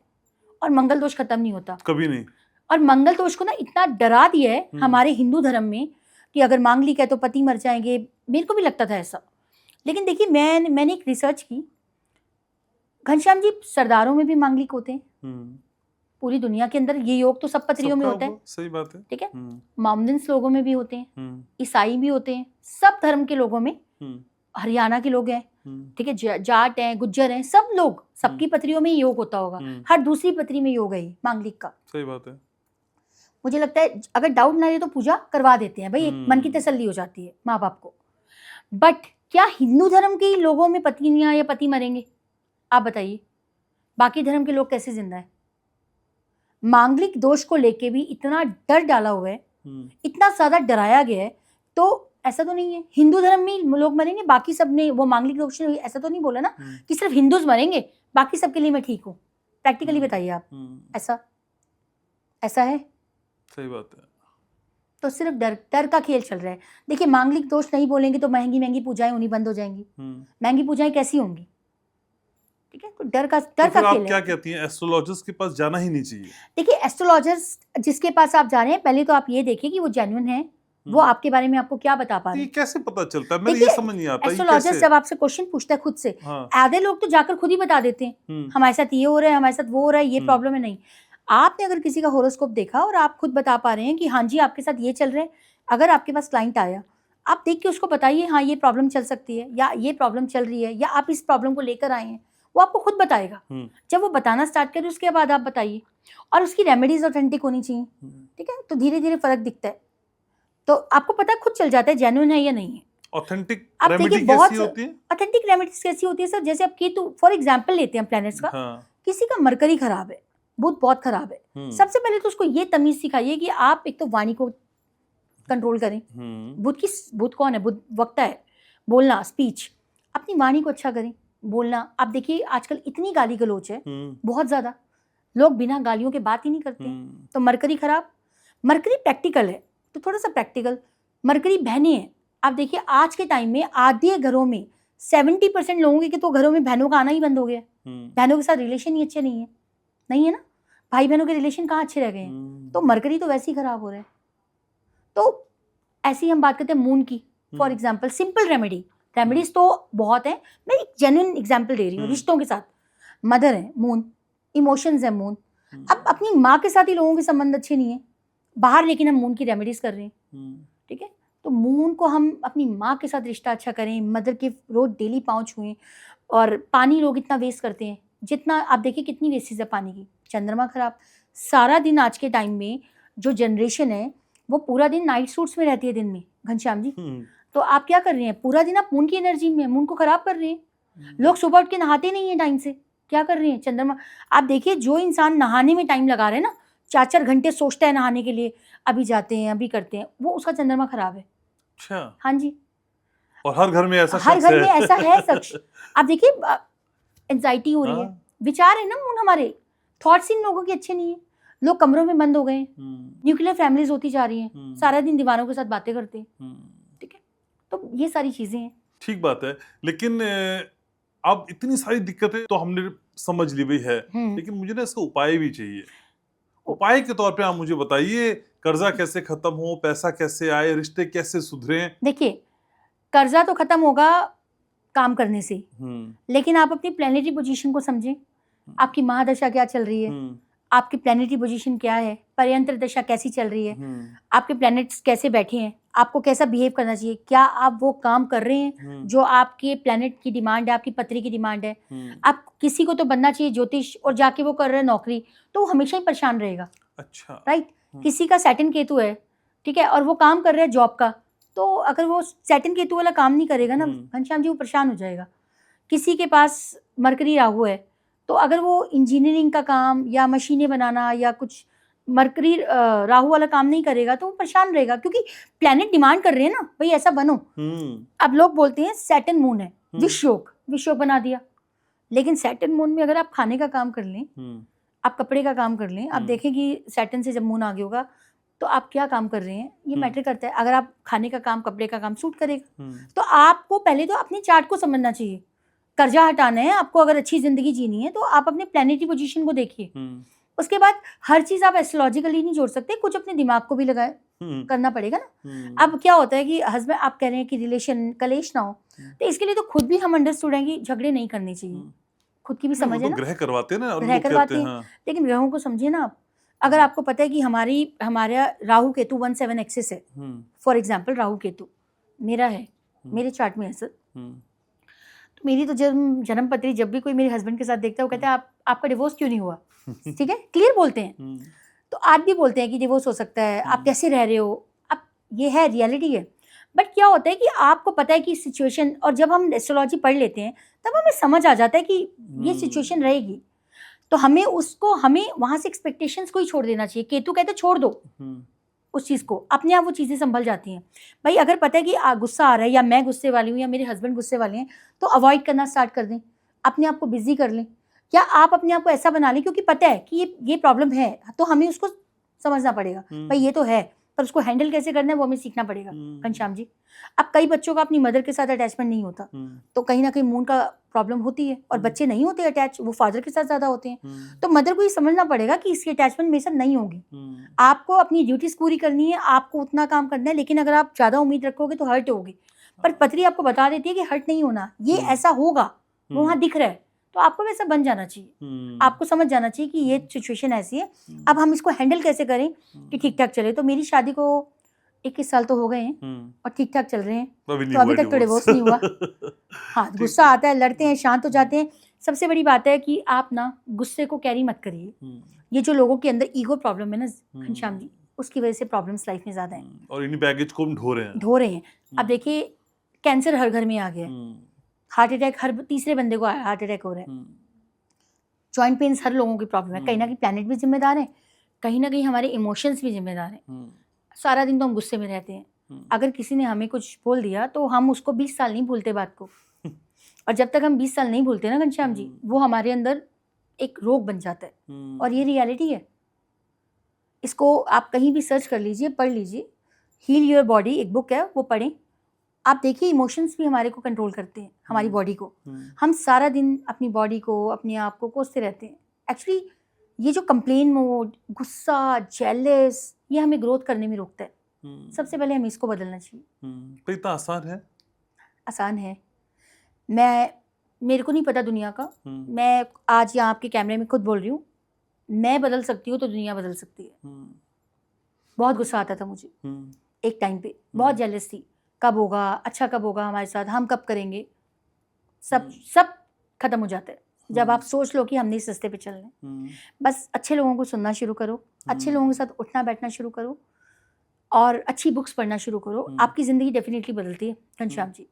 और मंगल दोष खत्म नहीं होता कभी नहीं। और मंगल दोष को ना इतना डरा दिया है हमारे हिंदू धर्म में कि अगर मांगलिक है तो पति मर जाएंगे। मेरे को भी लगता था ऐसा, लेकिन देखिए मैंने एक रिसर्च की, घनश्याम जी सरदारों में भी मांगलिक होते हैं पूरी दुनिया के अंदर, ये योग तो सब पत्रियों में होता है, सही बात है, ठीक है। मोमडन्स लोगों में भी होते हैं, ईसाई भी होते हैं, सब धर्म के लोगों में, हरियाणा के लोग हैं, ठीक है, जाट हैं, गुज्जर हैं, सब लोग, सबकी पत्रियों में योग होता होगा, हर दूसरी पत्री में योग है मांगलिक का। सही बात है। मुझे लगता है अगर डाउट ना रहे तो पूजा करवा देते हैं भाई, एक मन की तसल्ली हो जाती है माँ बाप को। बट क्या हिंदू धर्म के लोगों में पत्नियां या पति मरेंगे? आप बताइए, बाकी धर्म के लोग कैसे जिंदा है? मांगलिक दोष को लेके भी इतना डर डाला हुआ है, इतना ज्यादा डराया गया है, तो ऐसा तो नहीं है हिंदू धर्म में लोग मरेंगे, बाकी सब ने वो मांगलिक दोष ने ऐसा तो नहीं बोला ना कि सिर्फ हिंदूज मरेंगे, बाकी सबके लिए मैं ठीक हूँ। प्रैक्टिकली बताइए आप, ऐसा है? सही बात है। तो सिर्फ डर का खेल चल रहा है। देखिए मांगलिक दोष नहीं बोलेंगे तो महंगी महंगी पूजाएं उन्हीं बंद हो जाएंगी। महंगी पूजाएं कैसी होंगी? ठीक है, तो डर का खेल है। आप क्या कहती हैं, एस्ट्रोलॉजर्स के पास जाना ही नहीं चाहिए? देखिए एस्ट्रोलॉजर्स जिसके पास आप जा रहे हैं, पहले तो आप ये देखिए कि वो जेन्युइन है, वो आपके बारे में आपको क्या बता पा रहे हैं। कैसे पता चलता है? मेरे ये समझ नहीं आता। एस्ट्रोलॉजर्स जब आपसे क्वेश्चन पूछता है खुद से, आधे लोग तो जाकर खुद ही बता देते हैं हमारे साथ ये हो रहा है, हमारे साथ वो हो रहा है, ये प्रॉब्लम है। नहीं, आपने अगर किसी का होरोस्कोप देखा और आप खुद बता पा रहे हैं कि हाँ जी आपके साथ ये चल रहा है, अगर आपके पास क्लाइंट आया, आप देख के उसको बताइए हाँ ये प्रॉब्लम चल सकती है या ये प्रॉब्लम चल रही है या आप इस प्रॉब्लम को लेकर आए हैं, वो आपको खुद बताएगा। जब वो बताना स्टार्ट करे उसके बाद आप बताइए, और उसकी रेमेडीज ऑथेंटिक होनी चाहिए, ठीक है, तो धीरे धीरे फर्क दिखता है, तो आपको पता खुद चल जाता है जेन्युइन है या नहीं है। ऑथेंटिक रेमेडी कैसी होती है? ऑथेंटिक रेमेडीज कैसी होती है सर? जैसे अब केतु फॉर एग्जांपल लेते हैं प्लैनेट्स का, किसी का मरकरी खराब है, बुध बहुत खराब है, सबसे पहले तो उसको ये तमीज सिखाइए कि आप एक तो वाणी को कंट्रोल करें। बुध कौन है? बुध वक्ता है, बोलना, स्पीच, अपनी वाणी को अच्छा करें, बोलना। आप देखिए आजकल इतनी गाली गलौज है, बहुत ज्यादा, लोग बिना गालियों के बात ही नहीं करते। तो मरकरी खराब, मरकरी प्रैक्टिकल है तो थोड़ा सा प्रैक्टिकल, मरकरी बहनें हैं। आप देखिए आज के टाइम में आधे घरों में 70% लोगों के तो घरों में बहनों का आना ही बंद हो गया। बहनों के साथ रिलेशन ही अच्छे नहीं है ना, भाई बहनों के रिलेशन कहाँ अच्छे रह गए हैं? तो मरकरी तो वैसे ही खराब हो रहा है। तो ऐसी ही हम बात करते हैं मून की, फॉर एग्जाम्पल सिंपल रेमेडीज तो बहुत है, मैं एक जेन्युइन एग्जाम्पल दे रही हूँ। रिश्तों के साथ मदर है मून, इमोशंस है मून। अब अपनी माँ के साथ ही लोगों के संबंध अच्छे नहीं है बाहर, लेकिन हम मून की रेमेडीज कर रहे हैं, ठीक है। तो मून को हम अपनी माँ के साथ रिश्ता अच्छा करें, मदर के रोज डेली पाँव छुएं, और पानी लोग इतना वेस्ट करते हैं, जितना आप देखिए कितनी वेस्टेज है पानी की। चंद्रमा खराब, सारा दिन आज के टाइम में जो जनरेशन है वो पूरा दिन नाइट सूट्स में रहती है दिन में, घनश्याम जी। तो आप क्या कर रहे हैं? पूरा दिन आप मून की एनर्जी में, मून को खराब कर रहे हैं। लोग सुबह उठ के नहाते नहीं है टाइम से, क्या कर रहे हैं? चंद्रमा, आप देखिए जो इंसान नहाने में टाइम लगा रहे हैं ना, 4-4 घंटे सोचता है नहाने के लिए, अभी जाते हैं अभी करते हैं, वो उसका चंद्रमा खराब है। अच्छा, हाँ जी। और हर घर में ऐसा हर घर में ऐसा है शख्स। आप देखिए एंजाइटी हो रही है, विचार है ना मून, हमारे थॉट्स इन लोगों के अच्छे नहीं है, लोग कमरों में बंद हो गए, न्यूक्लियर फैमिलीज होती जा रही हैं, सारा दिन दीवारों के साथ बातें करते हैं, ठीक है। तो ये सारी चीजें हैं। ठीक बात है, लेकिन अब इतनी सारी दिक्कतें तो हमने समझ ली हुई है, लेकिन मुझे ना इसका उपाय भी चाहिए। उपाय के तौर पे आप मुझे बताइए, कर्जा कैसे खत्म हो, पैसा कैसे आए, रिश्ते कैसे सुधरे? देखिए कर्जा तो खत्म होगा काम करने से, लेकिन आप अपनी प्लैनेटरी पोजीशन को समझें, आपकी महादशा क्या चल रही है, आपकी प्लैनेटरी पोजीशन क्या है, पर्यंत्र दशा कैसी चल रही है, आपके प्लैनेट्स कैसे बैठे हैं, आपको कैसा बिहेव करना चाहिए, क्या आप वो काम कर रहे हैं जो आपके प्लैनेट की डिमांड है, आपकी पत्री की डिमांड है। आप किसी को तो बनना चाहिए ज्योतिष, और जाके वो कर रहे हैं नौकरी, तो वो हमेशा ही परेशान रहेगा। अच्छा, राइट। किसी का सैटर्न केतु है, ठीक है, और वो काम कर रहे हैं जॉब का, तो अगर वो सैटर्न केतु वाला काम नहीं करेगा ना घनश्याम जी, वो परेशान हो जाएगा। किसी के पास मरकरी राहु है, तो अगर वो इंजीनियरिंग का काम या मशीनें बनाना या कुछ मरकरी राहु वाला काम नहीं करेगा तो वो परेशान रहेगा, क्योंकि प्लैनेट डिमांड कर रहे हैं ना भाई ऐसा बनो। अब लोग बोलते हैं सैटर्न मून है, विषयोग बना दिया, लेकिन सैटर्न मून में अगर आप खाने का काम कर लें, आप कपड़े का काम कर लें, आप देखें कि सैटर्न से जब मून आ गया होगा तो आप क्या काम कर रहे हैं, ये मैटर करता है। अगर आप खाने का काम, कपड़े का काम सूट करेगा, तो आपको पहले तो अपनी चार्ट को समझना चाहिए। कर्जा हटाना है आपको, अगर अच्छी जिंदगी जीनी है तो आप अपने प्लैनेटरी पोजीशन को देखिए। उसके बाद हर चीज आप एस्ट्रोलॉजिकली नहीं जोड़ सकते, कुछ अपने दिमाग को भी लगाए करना पड़ेगा ना। अब क्या होता है कि हस्बैंड, आप कह रहे हैं कि रिलेशन कलेश ना हो, तो इसके लिए तो खुद भी हम अंडरस्टूड हैं कि झगड़े नहीं करने चाहिए, खुद की भी समझ है ना, ग्रह करवाते हैं ना, और ग्रह लोग करवाते कहते हैं। हाँ। लेकिन ग्रहों को समझिए ना आप, अगर आपको पता है कि हमारा राहु केतु 17 एक्सिस है, फॉर एग्जाम्पल राहु केतु मेरा है, मेरे चार्ट में है सर, तो मेरी तो जन्म पत्री जब भी कोई मेरे हस्बैंड के साथ देखता है वो कहता है आपका डिवोर्स क्यों नहीं हुआ, ठीक है, क्लियर बोलते हैं। तो आज भी बोलते हैं कि डिवोर्स हो सकता है, आप कैसे रह रहे हो। अब ये है, रियलिटी है। बट क्या होता है कि आपको पता है कि सिचुएशन, और जब हम एस्ट्रोलॉजी पढ़ लेते हैं तब हमें समझ आ जाता है कि ये सिचुएशन रहेगी, तो हमें वहां से एक्सपेक्टेशंस को ही छोड़ देना चाहिए। केतु कहते छोड़ दो उस चीज़ को, अपने आप वो चीज़ें संभल जाती हैं। भाई अगर पता है कि गुस्सा आ रहा है, या मैं गुस्से वाली हूँ, या मेरे हस्बैंड गुस्से वाले हैं, तो अवॉइड करना स्टार्ट कर दें, अपने आप को बिजी कर लें, या आप अपने आप को ऐसा बना लें, क्योंकि पता है कि ये प्रॉब्लम है, तो हमें उसको समझना पड़ेगा भाई ये तो है, पर उसको हैंडल कैसे करना है वो हमें सीखना पड़ेगा। घनश्याम जी, अब कई बच्चों का अपनी मदर के साथ अटैचमेंट नहीं होता, तो कहीं ना कहीं मून का प्रॉब्लम होती है, और बच्चे नहीं होते अटैच, वो फादर के साथ ज़्यादा होते हैं। तो मदर को ये समझना पड़ेगा कि इसकी अटैचमेंट मेरे साथ नहीं होगी, आपको अपनी ड्यूटीज पूरी करनी है, आपको उतना काम करना है, लेकिन अगर आप ज़्यादा उम्मीद रखोगे तो हर्ट होगी। पर पत्री आपको बता देती है कि हर्ट नहीं होना, ये ऐसा होगा, वो वहाँ दिख रहा है, तो आपको वैसा बन जाना चाहिए। आपको समझ जाना चाहिए कि ये सिचुएशन ऐसी है, अब हम इसको हैंडल कैसे करें कि ठीक ठाक चले। तो मेरी शादी को 21 साल तो हो गए हैं और ठीक ठाक चल रहे हैं, तो अभी तक तो डिवोर्स नहीं हुआ। हाँ, गुस्सा आता है, लड़ते हैं, शांत हो जाते हैं। सबसे बड़ी बात है कि आप ना गुस्से को कैरी मत करिए। ये जो लोगों के अंदर ईगो प्रॉब्लम है ना घनश्याम जी, उसकी वजह से प्रॉब्लम्स लाइफ में ज्यादा हैं, और इन्हीं बैगेज को हम ढो रहे हैं। अब देखिए, कैंसर हर घर में आ गया है, हार्ट अटैक हर तीसरे बंदे को हार्ट अटैक हो रहा है, जॉइंट पेन्स हर लोगों की प्रॉब्लम है। कहीं ना कहीं प्लैनेट भी जिम्मेदार है, कहीं ना कहीं हमारे इमोशंस भी जिम्मेदार हैं। सारा दिन तो हम गुस्से में रहते हैं, अगर किसी ने हमें कुछ बोल दिया तो हम उसको 20 साल नहीं भूलते बात को, और जब तक हम 20 साल नहीं भूलते ना घनश्याम जी, वो हमारे अंदर एक रोग बन जाता है, और ये रियलिटी है। इसको आप कहीं भी सर्च कर लीजिए, पढ़ लीजिए, हील योर बॉडी एक बुक है, वो पढ़ें। आप देखिए, इमोशंस भी हमारे को कंट्रोल करते हैं, हमारी बॉडी को। हम सारा दिन अपनी बॉडी को, अपने आप को कोसते रहते हैं। एक्चुअली ये जो कंप्लेन मोड, गुस्सा, जेलस, ये हमें ग्रोथ करने में रोकता है। सबसे पहले हमें इसको बदलना चाहिए। तो इतना आसान है? आसान है। मेरे को नहीं पता दुनिया का, मैं आज यहाँ आपके कैमरे में खुद बोल रही हूँ, मैं बदल सकती हूँ तो दुनिया बदल सकती है। बहुत गुस्सा आता था मुझे एक टाइम पे, बहुत जेलस थी, कब होगा, अच्छा कब होगा हमारे साथ, हम कब करेंगे, सब खत्म हो जाता है जब आप सोच लो कि हमने इस रास्ते पे चलना है। बस अच्छे लोगों को सुनना शुरू करो, अच्छे लोगों के साथ उठना बैठना शुरू करो, और अच्छी बुक्स पढ़ना शुरू करो। आपकी ज़िंदगी डेफिनेटली बदलती है घनश्याम जी।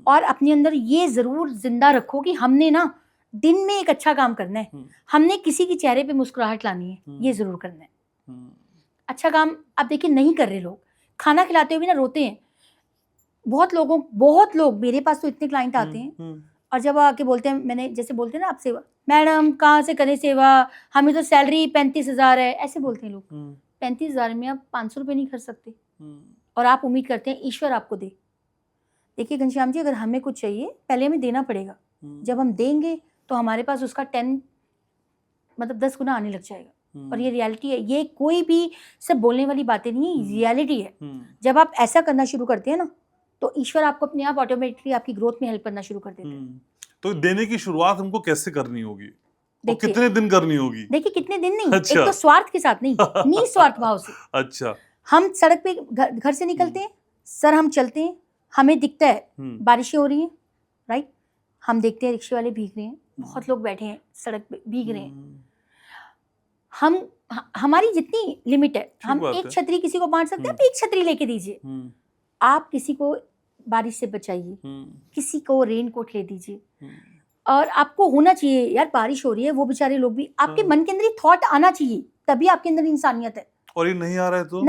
और अपने अंदर ये ज़रूर जिंदा रखो कि हमने ना दिन में एक अच्छा काम करना है, हमने किसी के चेहरे पे मुस्कुराहट लानी है, ये ज़रूर करना है। अच्छा काम आप देखिए नहीं कर रहे लोग, खाना खिलाते हुए ना रोते हैं। बहुत लोग, मेरे पास तो इतने क्लाइंट आते हैं, और जब आके बोलते हैं, मैंने जैसे बोलते हैं ना आप सेवा, मैडम कहाँ से करें सेवा, हमें तो सैलरी 35,000 है, ऐसे बोलते हैं लोग। 35,000 में आप 500 रुपये नहीं खर्च सकते, और आप उम्मीद करते हैं ईश्वर आपको दे। देखिए घनश्याम जी, अगर हमें कुछ चाहिए पहले हमें देना पड़ेगा, जब हम देंगे तो हमारे पास उसका 10 गुना आने लग जाएगा। और ये रियलिटी है, ये कोई भी सब बोलने वाली बातें नहीं है, रियलिटी है। जब आप ऐसा करना शुरू करते हैं ना, तो ईश्वर आपको अपने आप ऑटोमेटिकली आपकी ग्रोथ में हेल्प करना शुरू कर देते हैं। तो देने की शुरुआत हमको कैसे करनी होगी, और कितने दिन करनी होगी? देखिए कितने दिन नहीं, अच्छा। एक तो स्वार्थ के साथ नहीं, निस्वार्थ भाव से। अच्छा। हम सड़क पे घर से निकलते हैं सर, हम चलते हैं, हमें दिखता है बारिशें हो रही हैं, राइट, हम देखते हैं रिक्शे वाले भीग रहे हैं, बहुत लोग बैठे हैं सड़क पे भीग रहे हैं। हमारी जितनी लिमिट है, हम एक छतरी किसी को बांट सकते हैं, आप एक छतरी लेके दीजिए, आप किसी को बारिश से बचाइए, किसी को रेन कोट ले दीजिए। और आपको होना चाहिए यार, बारिश हो रही है, वो बेचारे लोग भी, आपके मन के अंदर एक थॉट आना चाहिए, तभी आपके अंदर इंसानियत है। और ये नहीं आ रहा है तो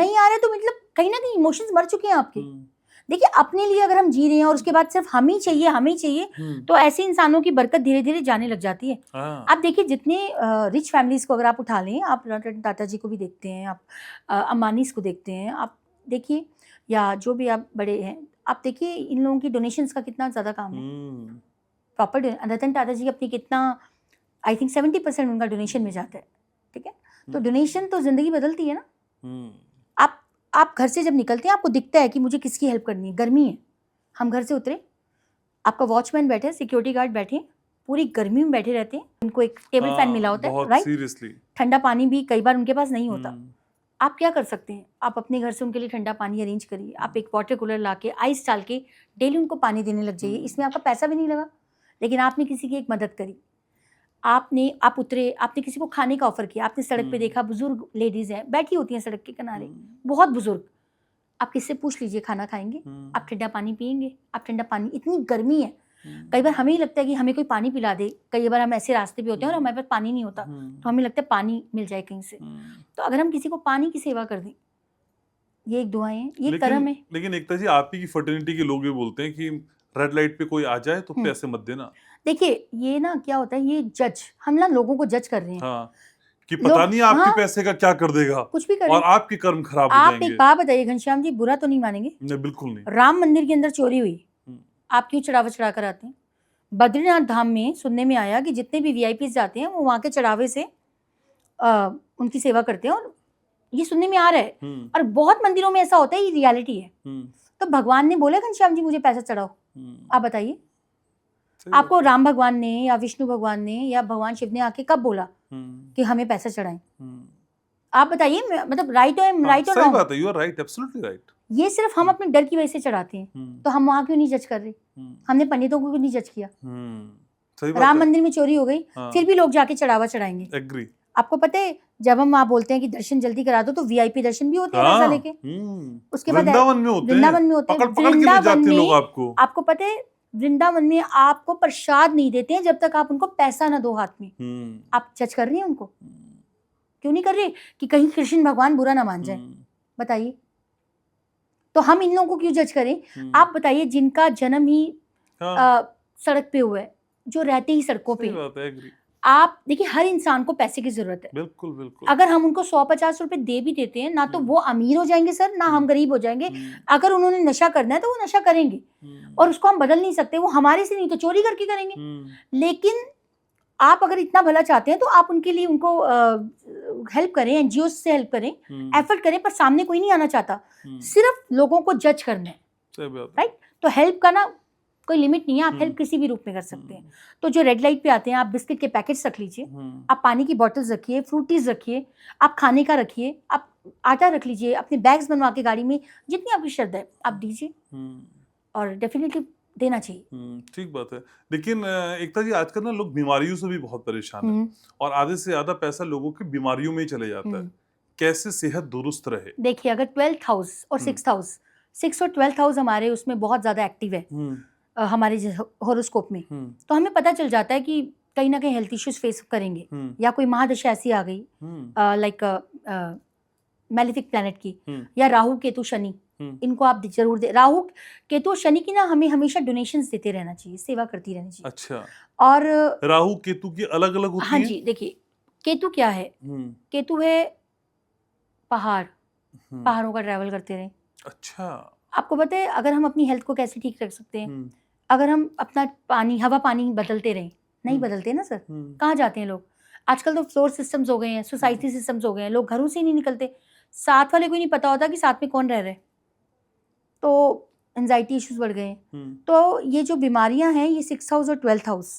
मतलब कहीं ना कहीं इमोशंस मर चुके हैं आपके। देखिए अपने लिए अगर हम जी रहे हैं और उसके बाद सिर्फ हम ही चाहिए, तो ऐसे इंसानों की बरकत धीरे धीरे जाने लग जाती है। आप देखिए जितने रिच फैमिलीज को अगर आप उठा लें, आप रतन टाटा जी को भी देखते हैं, आप अंबानीज को देखते हैं, आप देखिए, या जो भी आप बड़े हैं, आप देखिए इन लोगों की डोनेशंस का कितना ज़्यादा काम है। प्रॉपर रतन टाटा जी अपनी कितना, आई थिंक 70% उनका डोनेशन में जाता है, ठीक है। तो डोनेशन तो जिंदगी बदलती है ना। आप घर से जब निकलते हैं आपको दिखता है कि मुझे किसकी हेल्प करनी है। गर्मी है, हम घर से उतरे, आपका वॉचमैन बैठे, सिक्योरिटी गार्ड बैठे, पूरी गर्मी में बैठे रहते हैं, उनको एक टेबल फैन मिला होता है, राइट, सीरियसली ठंडा पानी भी कई बार उनके पास नहीं होता। आप क्या कर सकते हैं, आप अपने घर से उनके लिए ठंडा पानी अरेंज करिए, आप एक वाटर कूलर ला के आइस डाल के डेली उनको पानी देने लग जाइए, इसमें आपका पैसा भी नहीं लगा, लेकिन आपने किसी की एक मदद करी। आप उतरे, आपने किसी को खाने का ऑफर किया, आपने सड़क पे देखा बुजुर्ग लेडीज हैं बैठी होती हैं सड़क के किनारे, बहुत बुजुर्ग, आप किससे पूछ लीजिए खाना खाएंगे, आप ठंडा पानी पियेंगे, आप ठंडा पानी, इतनी गर्मी है, कई बार हमें ही लगता है कि हमें कोई पानी पिला दे, कई बार हम ऐसे रास्ते पे होते हैं और हमारे पास पानी नहीं होता, तो हमें लगता है पानी मिल जाए कहीं से। तो अगर हम किसी को पानी की सेवा कर दें, ये एक दुआएं हैं, ये कर्म है। लेकिन एकता जी, आप ही की फर्टिलिटी के लोग भी बोलते हैं कि रेड लाइट पे कोई आ जाए तो पैसे मत देना। देखिए ये ना क्या होता है, ये जज, हम ना लोगों को जज कर रहे हैं। हाँ, कि पता नहीं आपके पैसे का क्या कर देगा, कुछ भी करें और आपके कर्म खराब हो जाएंगे। आप एक बात बताइए घनश्याम जी, बुरा तो नहीं मानेंगे? नहीं, बिल्कुल नहीं। राम मंदिर के अंदर चोरी हुई, आप क्यों चढ़ावा चढ़ा कर आते हैं? बद्रीनाथ धाम में सुनने में आया कि जितने भी वीआईपी जाते हैं वो वहां के चढ़ावे से उनकी सेवा करते हैं, और ये सुनने में आ रहा है, और बहुत मंदिरों में ऐसा होता है, ये रियलिटी है। तो भगवान ने बोला घनश्याम जी मुझे पैसा चढ़ाओ, आप बताइए, आपको राम भगवान ने या विष्णु भगवान ने या भगवान शिव ने आके कब बोला कि हमें पैसा चढ़ाएं? आप बताइए, मतलब राइट है, राइट और सही रॉन्ग? बात है, you are right, absolutely right. ये सिर्फ हम अपने डर की वजह से चढ़ाते हैं, तो हम वहां क्यों नहीं जज कर रहे? हमने पंडितों को क्यों नहीं जज किया? सही बात राम है। मंदिर में चोरी हो गई, फिर भी लोग जाके चढ़ावा चढ़ाएंगे। एग्री। आपको पता है जब हम वहाँ बोलते हैं कि दर्शन जल्दी करा दो, तो वीआईपी दर्शन भी होते हैं पैसा लेके। उसके बाद वृंदावन में होते हैं, वृंदावन में होते हैं, पकड़ पकड़ के ले जाते हैं लोग आपको। आपको पता है वृंदावन में आपको प्रसाद नहीं देते हैं जब तक आप उनको पैसा ना दो हाथ में। आप जज कर रही हैं उनको? क्यों नहीं कर रहे कि कहीं कृष्ण भगवान बुरा ना मान जाए? बताइए, तो हम इन लोगों को क्यों जज करें? आप बताइए, जिनका जन्म ही सड़क पे हुआ है, जो रहते ही सड़कों पे, आप देखिए हर इंसान को पैसे की जरूरत है। बिल्कुल बिल्कुल। अगर हम उनको 150 रुपए दे भी देते हैं ना, तो वो अमीर हो जाएंगे सर, ना हम गरीब हो जाएंगे। अगर उन्होंने नशा करना है तो वो नशा करेंगे, और उसको हम बदल नहीं सकते, वो हमारे से नहीं तो चोरी करके करेंगे। लेकिन आप अगर इतना भला चाहते हैं तो आप उनके लिए उनको हेल्प करें, एनजीओ से हेल्प करें, एफर्ट करें, पर सामने कोई नहीं आना चाहता, सिर्फ लोगों को जज करना है, राइट? तो हेल्प का ना कोई लिमिट नहीं है, आप हेल्प किसी भी रूप में कर सकते हैं। तो जो रेड लाइट पे आते हैं, आप बिस्किट के पैकेट्स रख लीजिए, आप पानी की बॉटल्स रखिए, फ्रूटीज रखिए, आप खाने का रखिए, आप आटा रख लीजिए, अपने बैग्स बनवा के गाड़ी में, जितनी आपकी श्रद्धा है आप दीजिए, और डेफिनेटली देना चाहिए। ठीक बात है। लेकिन एकता जी, आजकल ना लोग बीमारियों से भी बहुत परेशान हैं, और आधे से ज्यादा पैसा लोगों की बीमारियों में ही चले जाता है। कैसे सेहत दुरुस्त रहे? देखिए, अगर 12th हाउस और 6th हाउस, 6 और 12th हाउस हमारे उसमें बहुत ज्यादा एक्टिव है हमारे हॉरोस्कोप में, तो हमें पता चल जाता है कि कहीं ना कहीं हेल्थ इश्यूज फेस करेंगे, या कोई महादशा ऐसी आ गई लाइक मैलेफिक प्लैनेट की, या राहु केतु शनि, इनको आप जरूर दे। राहु केतु शनि की ना हमें हमेशा डोनेशंस देते रहना चाहिए, सेवा करती रहनी चाहिए। अच्छा। और राहु केतु की अलग अलग होती हाँ जी, देखिए केतु क्या है, केतु है पहाड़ों का ट्रैवल करते रहे। अच्छा। आपको पता है अगर हम अपनी हेल्थ को कैसे ठीक रख सकते हैं? अगर हम अपना हवा पानी बदलते रहें, नहीं बदलते ना सर, कहाँ जाते हैं लोग? आजकल तो फ्लोर सिस्टम्स हो गए हैं, सोसाइटी सिस्टम्स हो गए हैं, लोग घरों से ही नहीं निकलते, साथ वाले को ही नहीं पता होता कि साथ में कौन रह रहा है, तो एंजाइटी इश्यूज बढ़ गए हैं। तो ये जो बीमारियां हैं ये 6th हाउस और 12th हाउस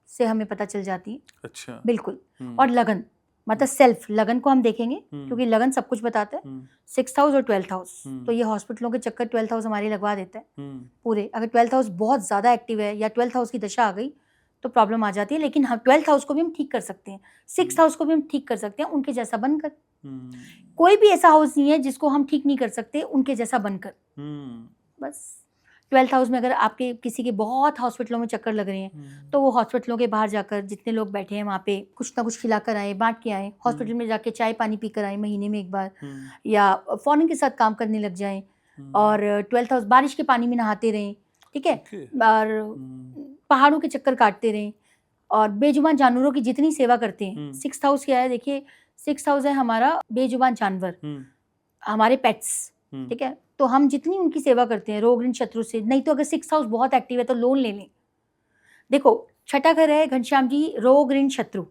से हमें पता चल जाती है। अच्छा। बिल्कुल। और लगन, मतलब सेल्फ लगन को हम देखेंगे, क्योंकि लगन सब कुछ बताता है। 6th हाउस और 12th हाउस, तो ये हॉस्पिटलों के चक्कर 12th हाउस हमारे लगवा देता है पूरे। अगर 12th हाउस बहुत ज़्यादा एक्टिव है या 12th हाउस की दशा आ गई तो प्रॉब्लम आ जाती है। लेकिन हम 12th हाउस को भी हम ठीक कर सकते हैं, 6th हाउस को भी हम ठीक कर सकते हैं, उनके जैसा बनकर। कोई भी ऐसा हाउस नहीं है जिसको हम ठीक नहीं कर सकते उनके जैसा बनकर। बस 12th हाउस में अगर आपके किसी के बहुत हॉस्पिटलों में चक्कर लग रहे हैं तो वो हॉस्पिटलों के बाहर जाकर जितने लोग बैठे हैं वहाँ पे कुछ ना कुछ खिलाकर आए, बांट के आए, हॉस्पिटल में जाके चाय पानी पी कर आए महीने में एक बार, या फॉरेन के साथ काम करने लग जाएं। और 12th हाउस बारिश के पानी में नहाते रहें, ठीक है, और पहाड़ों के चक्कर काटते रहें, और बेजुबान जानवरों की जितनी सेवा करते हैं। 6th हाउस क्या है, देखिए 6th हाउस है हमारा बेजुबान जानवर, हमारे पेट्स, ठीक है, तो हम जितनी उनकी सेवा करते हैं रोग ऋण शत्रु से। नहीं तो अगर 6th हाउस बहुत एक्टिव है तो लोन ले लें। देखो 6ठा घर है घनश्याम जी रोग ऋण शत्रु,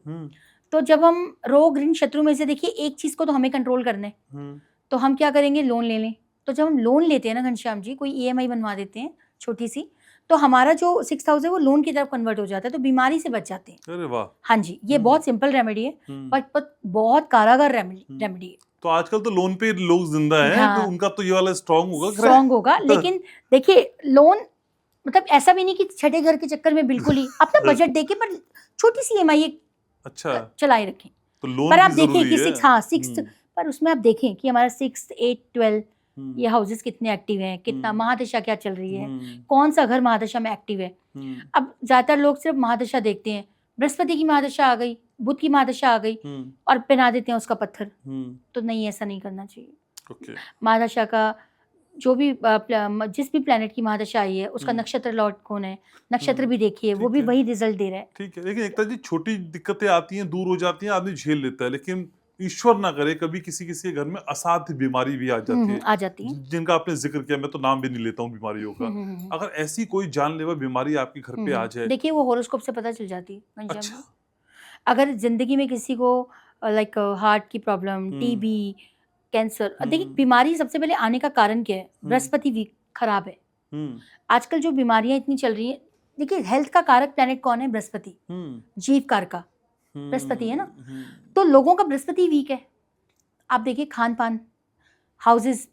तो जब हम रोग ऋण शत्रु में से देखिए एक चीज को तो हमें कंट्रोल करना है, तो हम क्या करेंगे, लोन ले लें। तो जब हम लोन लेते हैं ना घनश्याम जी, कोई ईएमआई बनवा देते हैं छोटी सी, तो हमारा जो 6,000 वो लोन की तरफ कन्वर्ट हो जाता है, तो बीमारी से बच जाते हैं। अरे वाह। हाँ जी, ये बहुत सिंपल रेमेडी है, पर बहुत कारागर रेमेडी है। तो आजकल तो लोन पे लोग जिंदा हैं, हाँ, तो उनका तो ये वाला स्ट्रांग होगा। स्ट्रांग होगा, लेकिन देखिए लोन मतलब ऐसा भी नहीं कि छठे घर के चक्कर में बिल्कुल ही अपना बजट देके, पर छोटी सी ईएमआई अच्छा चलाए रखें। तो लोन पर आप भी देखें जरूरी कि है। सिक्स पर उसमें आप देखें कि हमारा 6, 8, 12 ये हाउसेस कितने एक्टिव हैं, कितना महादशा क्या चल रही है, कौन सा घर महादशा में एक्टिव है। अब ज्यादातर लोग सिर्फ महादशा देखते हैं, बृहस्पति की महादशा आ गई, बुध की महादशा आ गई और पहना देते हैं उसका पत्थर। तो नहीं, ऐसा नहीं करना चाहिए। महादशा का जो भी जिस भी प्लेनेट की महादशा आई है उसका नक्षत्र लॉर्ड कौन है, नक्षत्र भी देखिए, वो भी वही रिजल्ट दे रहा है। ठीक है, लेकिन एकता जी छोटी दिक्कतें आती हैं, दूर हो जाती हैं, आदमी झेल लेता है, लेकिन ईश्वर ना करे कभी किसी किसी के घर में असाध्य बीमारी भी आ जाती है, जिनका आपने जिक्र किया, मैं तो नाम भी नहीं लेता हूँ बीमारियों का। अगर ऐसी कोई जानलेवा बीमारी आपके घर पे आ जाए, देखिए वो हॉरोस्कोप से पता चल जाती है। अच्छा। अगर जिंदगी में किसी को लाइक हार्ट की प्रॉब्लम, टीबी, कैंसर, देखिए बीमारी सबसे पहले आने का कारण क्या है, बृहस्पति वीक खराब है। आजकल जो बीमारियां इतनी चल रही हैं, देखिए हेल्थ का कारक प्लेनेट कौन है, बृहस्पति, जीव कार का बृहस्पति है ना। तो लोगों का बृहस्पति वीक है। आप देखिए खान पान, हाउसेस,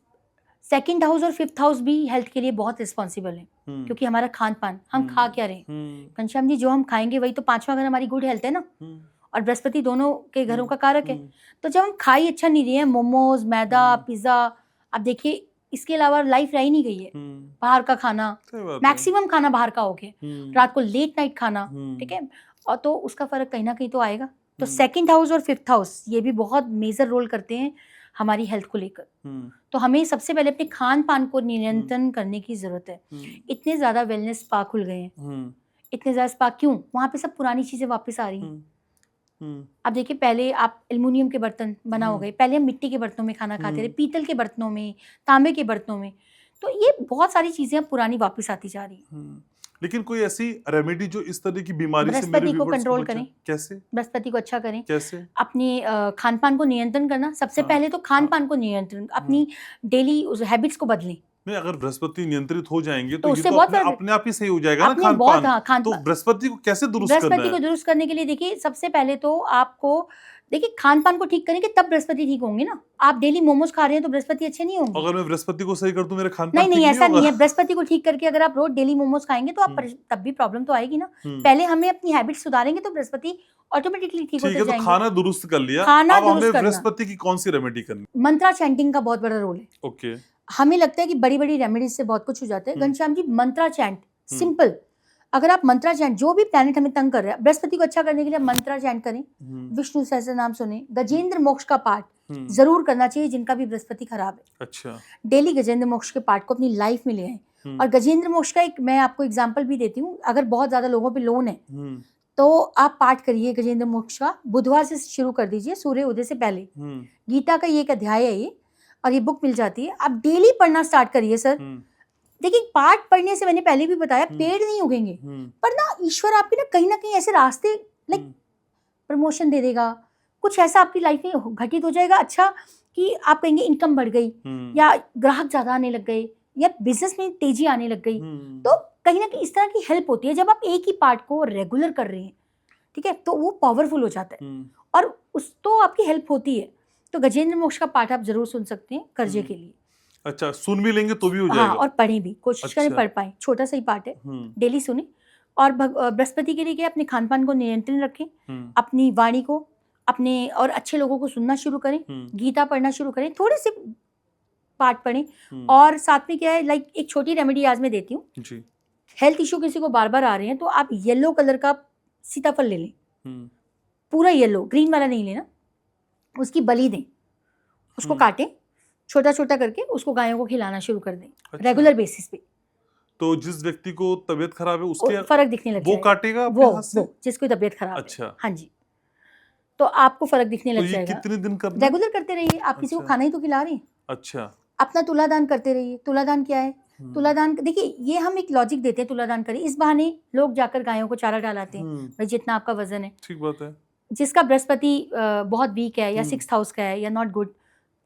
2nd हाउस और 5th हाउस भी हेल्थ के लिए बहुत रिस्पॉन्सिबल है, क्योंकि हमारा खान पान, हम खा क्या रहे हैं घनश्याम जी, जो हम खाएंगे वही तो 5वां घर हमारी गुड हेल्थ है ना, और बृहस्पति दोनों के घरों का कारक है। तो जब हम खा ही अच्छा नहीं रहे हैं, मोमोज, मैदा, पिज्जा, आप देखिए इसके अलावा लाइफ रह ही नहीं गई है। बाहर का खाना, मैक्सिमम खाना बाहर का हो गया, रात को लेट नाइट खाना, ठीक है, और तो उसका फर्क कहीं ना कहीं तो आएगा। तो 2nd हाउस और 5th हाउस ये भी बहुत मेजर रोल करते हैं हमारी हेल्थ को लेकर। तो हमें सबसे पहले अपने खान पान को नियंत्रण करने की जरूरत है। इतने ज्यादा वेलनेस स्पा खुल गए हैं, इतने ज्यादा स्पा क्यों, वहां पे सब पुरानी चीजें वापस आ रही हैं। अब देखिए पहले आप एल्युमिनियम के बर्तन बना हो गए, पहले हम मिट्टी के बर्तनों में खाना खाते थे, पीतल के बर्तनों में, तांबे के बर्तनों में। तो ये बहुत सारी चीजें अब पुरानी वापस आती जा रही हैं। लेकिन कोई ऐसी रेमेडी जो इस तरह की बीमारी से बृहस्पति को कंट्रोल करें। कैसे? बृहस्पति को अच्छा करें। कैसे? अपने खान पान को नियंत्रण करना, सबसे पहले तो खान पान को नियंत्रण, अपनी डेली हैबिट्स को बदलें। नहीं, अगर बृहस्पति नियंत्रित हो जाएंगे तो उससे ये तो बहुत अपने आप ही सही हो जाएगा ना खान पान। तो बृहस्पति को कैसे दुरुस्त करना है? बृहस्पति को दुरुस्त करने के लिए देखिए सबसे पहले तो आपको देखिए खान पान को ठीक करेंगे, तब बृहस्पति ठीक होंगे ना। आप डेली मोमोज खा रहे हैं तो बृहस्पति अच्छे नहीं होंगे। अगर मैं बृहस्पति को सही कर दूं, मेरे खान पान नहीं, ऐसा नहीं है। बृहस्पति को ठीक करके अगर आप रोज डेली मोमोज खाएंगे तो आप तब भी प्रॉब्लम तो आएगी ना। पहले हमें अपनी हैबिट सुधारेंगे तो बृहस्पति ऑटोमेटिकली ठीक होते जाएंगे। तो खाना दुरुस्त कर लिया, खाना अब हमें दुरुस्त करना। बृहस्पति की कौन सी रेमेडी करनी? मंत्रा चैंटिंग का बहुत बड़ा रोल है। ओके। हमें लगता है कि बड़ी बड़ी रेमेडीज से बहुत कुछ हो जाता है। घनश्याम जी मंत्रा चैंट सिंपल, अगर आप मंत्रा चैंट, जो भी प्लैनेट हमें तंग कर रहा है, बृहस्पति को अच्छा करने के लिए मंत्रा चैंट करें, विष्णु सहस्त्र नाम सुने, गजेंद्र मोक्ष का पाठ जरूर करना चाहिए जिनका भी बृहस्पति खराब है। अच्छा। डेली गजेंद्र मोक्ष के पाठ को अपनी लाइफ में ले आए। और गजेंद्र मोक्ष का एक मैं आपको एग्जाम्पल भी देती हूँ। अगर बहुत ज्यादा लोगों पे लोन है तो आप पाठ करिए गजेंद्र मोक्ष का, बुधवार से शुरू कर दीजिए, सूर्य उदय से पहले। गीता का ये एक अध्याय है ये, और ये बुक मिल जाती है, आप डेली पढ़ना स्टार्ट करिए सर। देखिए पाठ पढ़ने से मैंने पहले भी बताया पेड़ नहीं उगेंगे, पर ना ईश्वर आपके ना कहीं ऐसे रास्ते लाइक प्रमोशन दे देगा, कुछ ऐसा आपकी लाइफ में घटित हो जाएगा अच्छा कि आप कहेंगे इनकम बढ़ गई, या ग्राहक ज्यादा आने लग गए, या बिजनेस में तेजी आने लग गई। तो कहीं ना कहीं इस तरह की हेल्प होती है जब आप एक ही पार्ट को रेगुलर कर रहे हैं, ठीक है, तो वो पावरफुल हो जाता है और उस तो आपकी हेल्प होती है। तो गजेंद्र मोक्ष का पाठ आप जरूर सुन सकते हैं कर्जे के लिए। अच्छा, सुन भी लेंगे तो भी हो जाएगा। हाँ, और पढ़ें भी, कोशिश करें पढ़ पाए, छोटा सा ही पाठ है, डेली सुने। और बृहस्पति के लिए क्या, अपने खान पान को नियंत्रण रखें, अपनी वाणी को, अपने और अच्छे लोगों को सुनना शुरू करें, गीता पढ़ना शुरू करें, थोड़े से पाठ पढ़ें। और साथ में क्या है, लाइक एक छोटी रेमेडी आज मैं देती हूँ। हेल्थ इशू किसी को बार बार आ रहे हैं तो आप येलो कलर का सीताफल ले लें, पूरा येलो, ग्रीन वाला नहीं लेना, उसकी बलि दें, उसको काटें छोटा छोटा करके, उसको गायों को खिलाना शुरू कर दें। अच्छा। रेगुलर बेसिस पे। तो जिस व्यक्ति को तबीयत खराब है उसके फर्क दिखने लग जाएगा, वो काटेगा अपने हाथ से? वो जिसको तबीयत खराब है। अच्छा। हाँ जी, तो आपको फर्क दिखने लग जाएगा। कितने दिन करना? रेगुलर करते रहिए। आप किसी को खाना ही तो खिला रहे हैं। अच्छा। अपना तुलादान करते रहिए। तुलादान क्या है? तुलादान देखिए, ये हम एक लॉजिक देते हैं, तुलादान करें, इस बहाने लोग जाकर गायों को चारा डालाते हैं, भाई जितना आपका वजन है। ठीक बात है। जिसका बृहस्पति बहुत वीक है या 6th हाउस का है या नॉट गुड,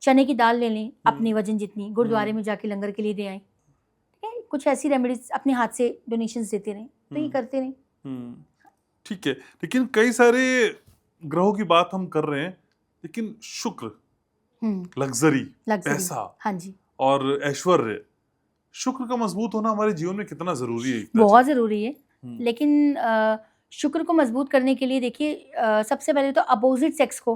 चने की दाल ले लें अपनी वजन जितनी, गुरुद्वारे में जाके लंगर के लिए दे आए, ठीक है। कुछ ऐसी रेमेडीज अपने हाथ से डोनेशंस देते रहें, तो ये करते रहें। ठीक है, लेकिन कई सारे ग्रहों की बात हम कर रहे हैं, लेकिन शुक्र, लग्जरी, पैसा, हाँ जी, और ऐश्वर्य, शुक्र का मजबूत होना हमारे जीवन में कितना जरूरी है? बहुत जरूरी है। लेकिन शुक्र को मजबूत करने के लिए देखिए, सबसे पहले तो अपोजिट सेक्स को,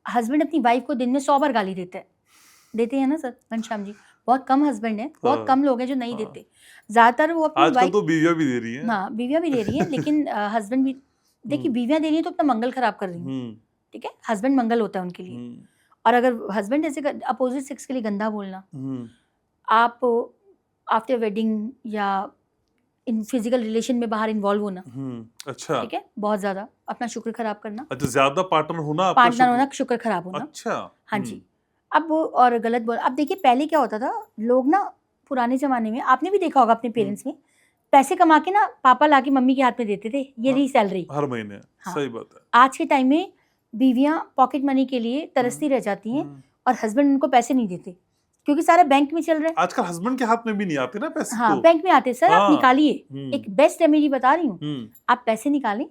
हस्बैंड अपनी वाइफ को दिन में 100 बार गाली देते हैं ना सर घनश्याम जी। बहुत कम हस्बैंड है, बहुत कम लोग हैं जो नहीं देते। ज्यादातर वो अपनी आजकल तो बीवियां भी दे रही हैं। हाँ, बीवियां भी दे रही हैं, लेकिन हस्बैंड भी देखिए, बीवियां दे रही हैं तो अपना मंगल खराब कर रही हैं, ठीक है। हस्बैंड मंगल होता है उनके लिए। और अगर हस्बैंड ऐसे अपोजिट सेक्स के लिए गंदा बोलना, आप आफ्टर वेडिंग या इन फिजिकल रिलेशन में बाहर इन्वॉल्व होना, अच्छा, ठीक है, बहुत ज्यादा अपना शुक्र खराब करना। अच्छा, ज्यादा पार्टनर होना, शुक्र खराब होना। अच्छा, हाँ जी। अब और गलत बोल, अब देखिए पहले क्या होता था, लोग ना पुराने जमाने में, आपने भी देखा होगा अपने पेरेंट्स में, पैसे कमा के ना पापा लाके मम्मी के हाथ में देते थे, ये रही सैलरी हर महीने। हाँ। सही बात है। आज के टाइम में बीवियां पॉकेट मनी के लिए तरसती रह जाती हैं और हस्बैंड उनको पैसे नहीं देते, क्योंकि सारा बैंक में चल रहा है। आजकल हस्बैंड के हाथ में भी नहीं आते ना पैसे। हाँ, बैंक में आते। सर आप निकालिए, एक बेस्ट रेमेडी बता रही हूँ, आप पैसे निकालें,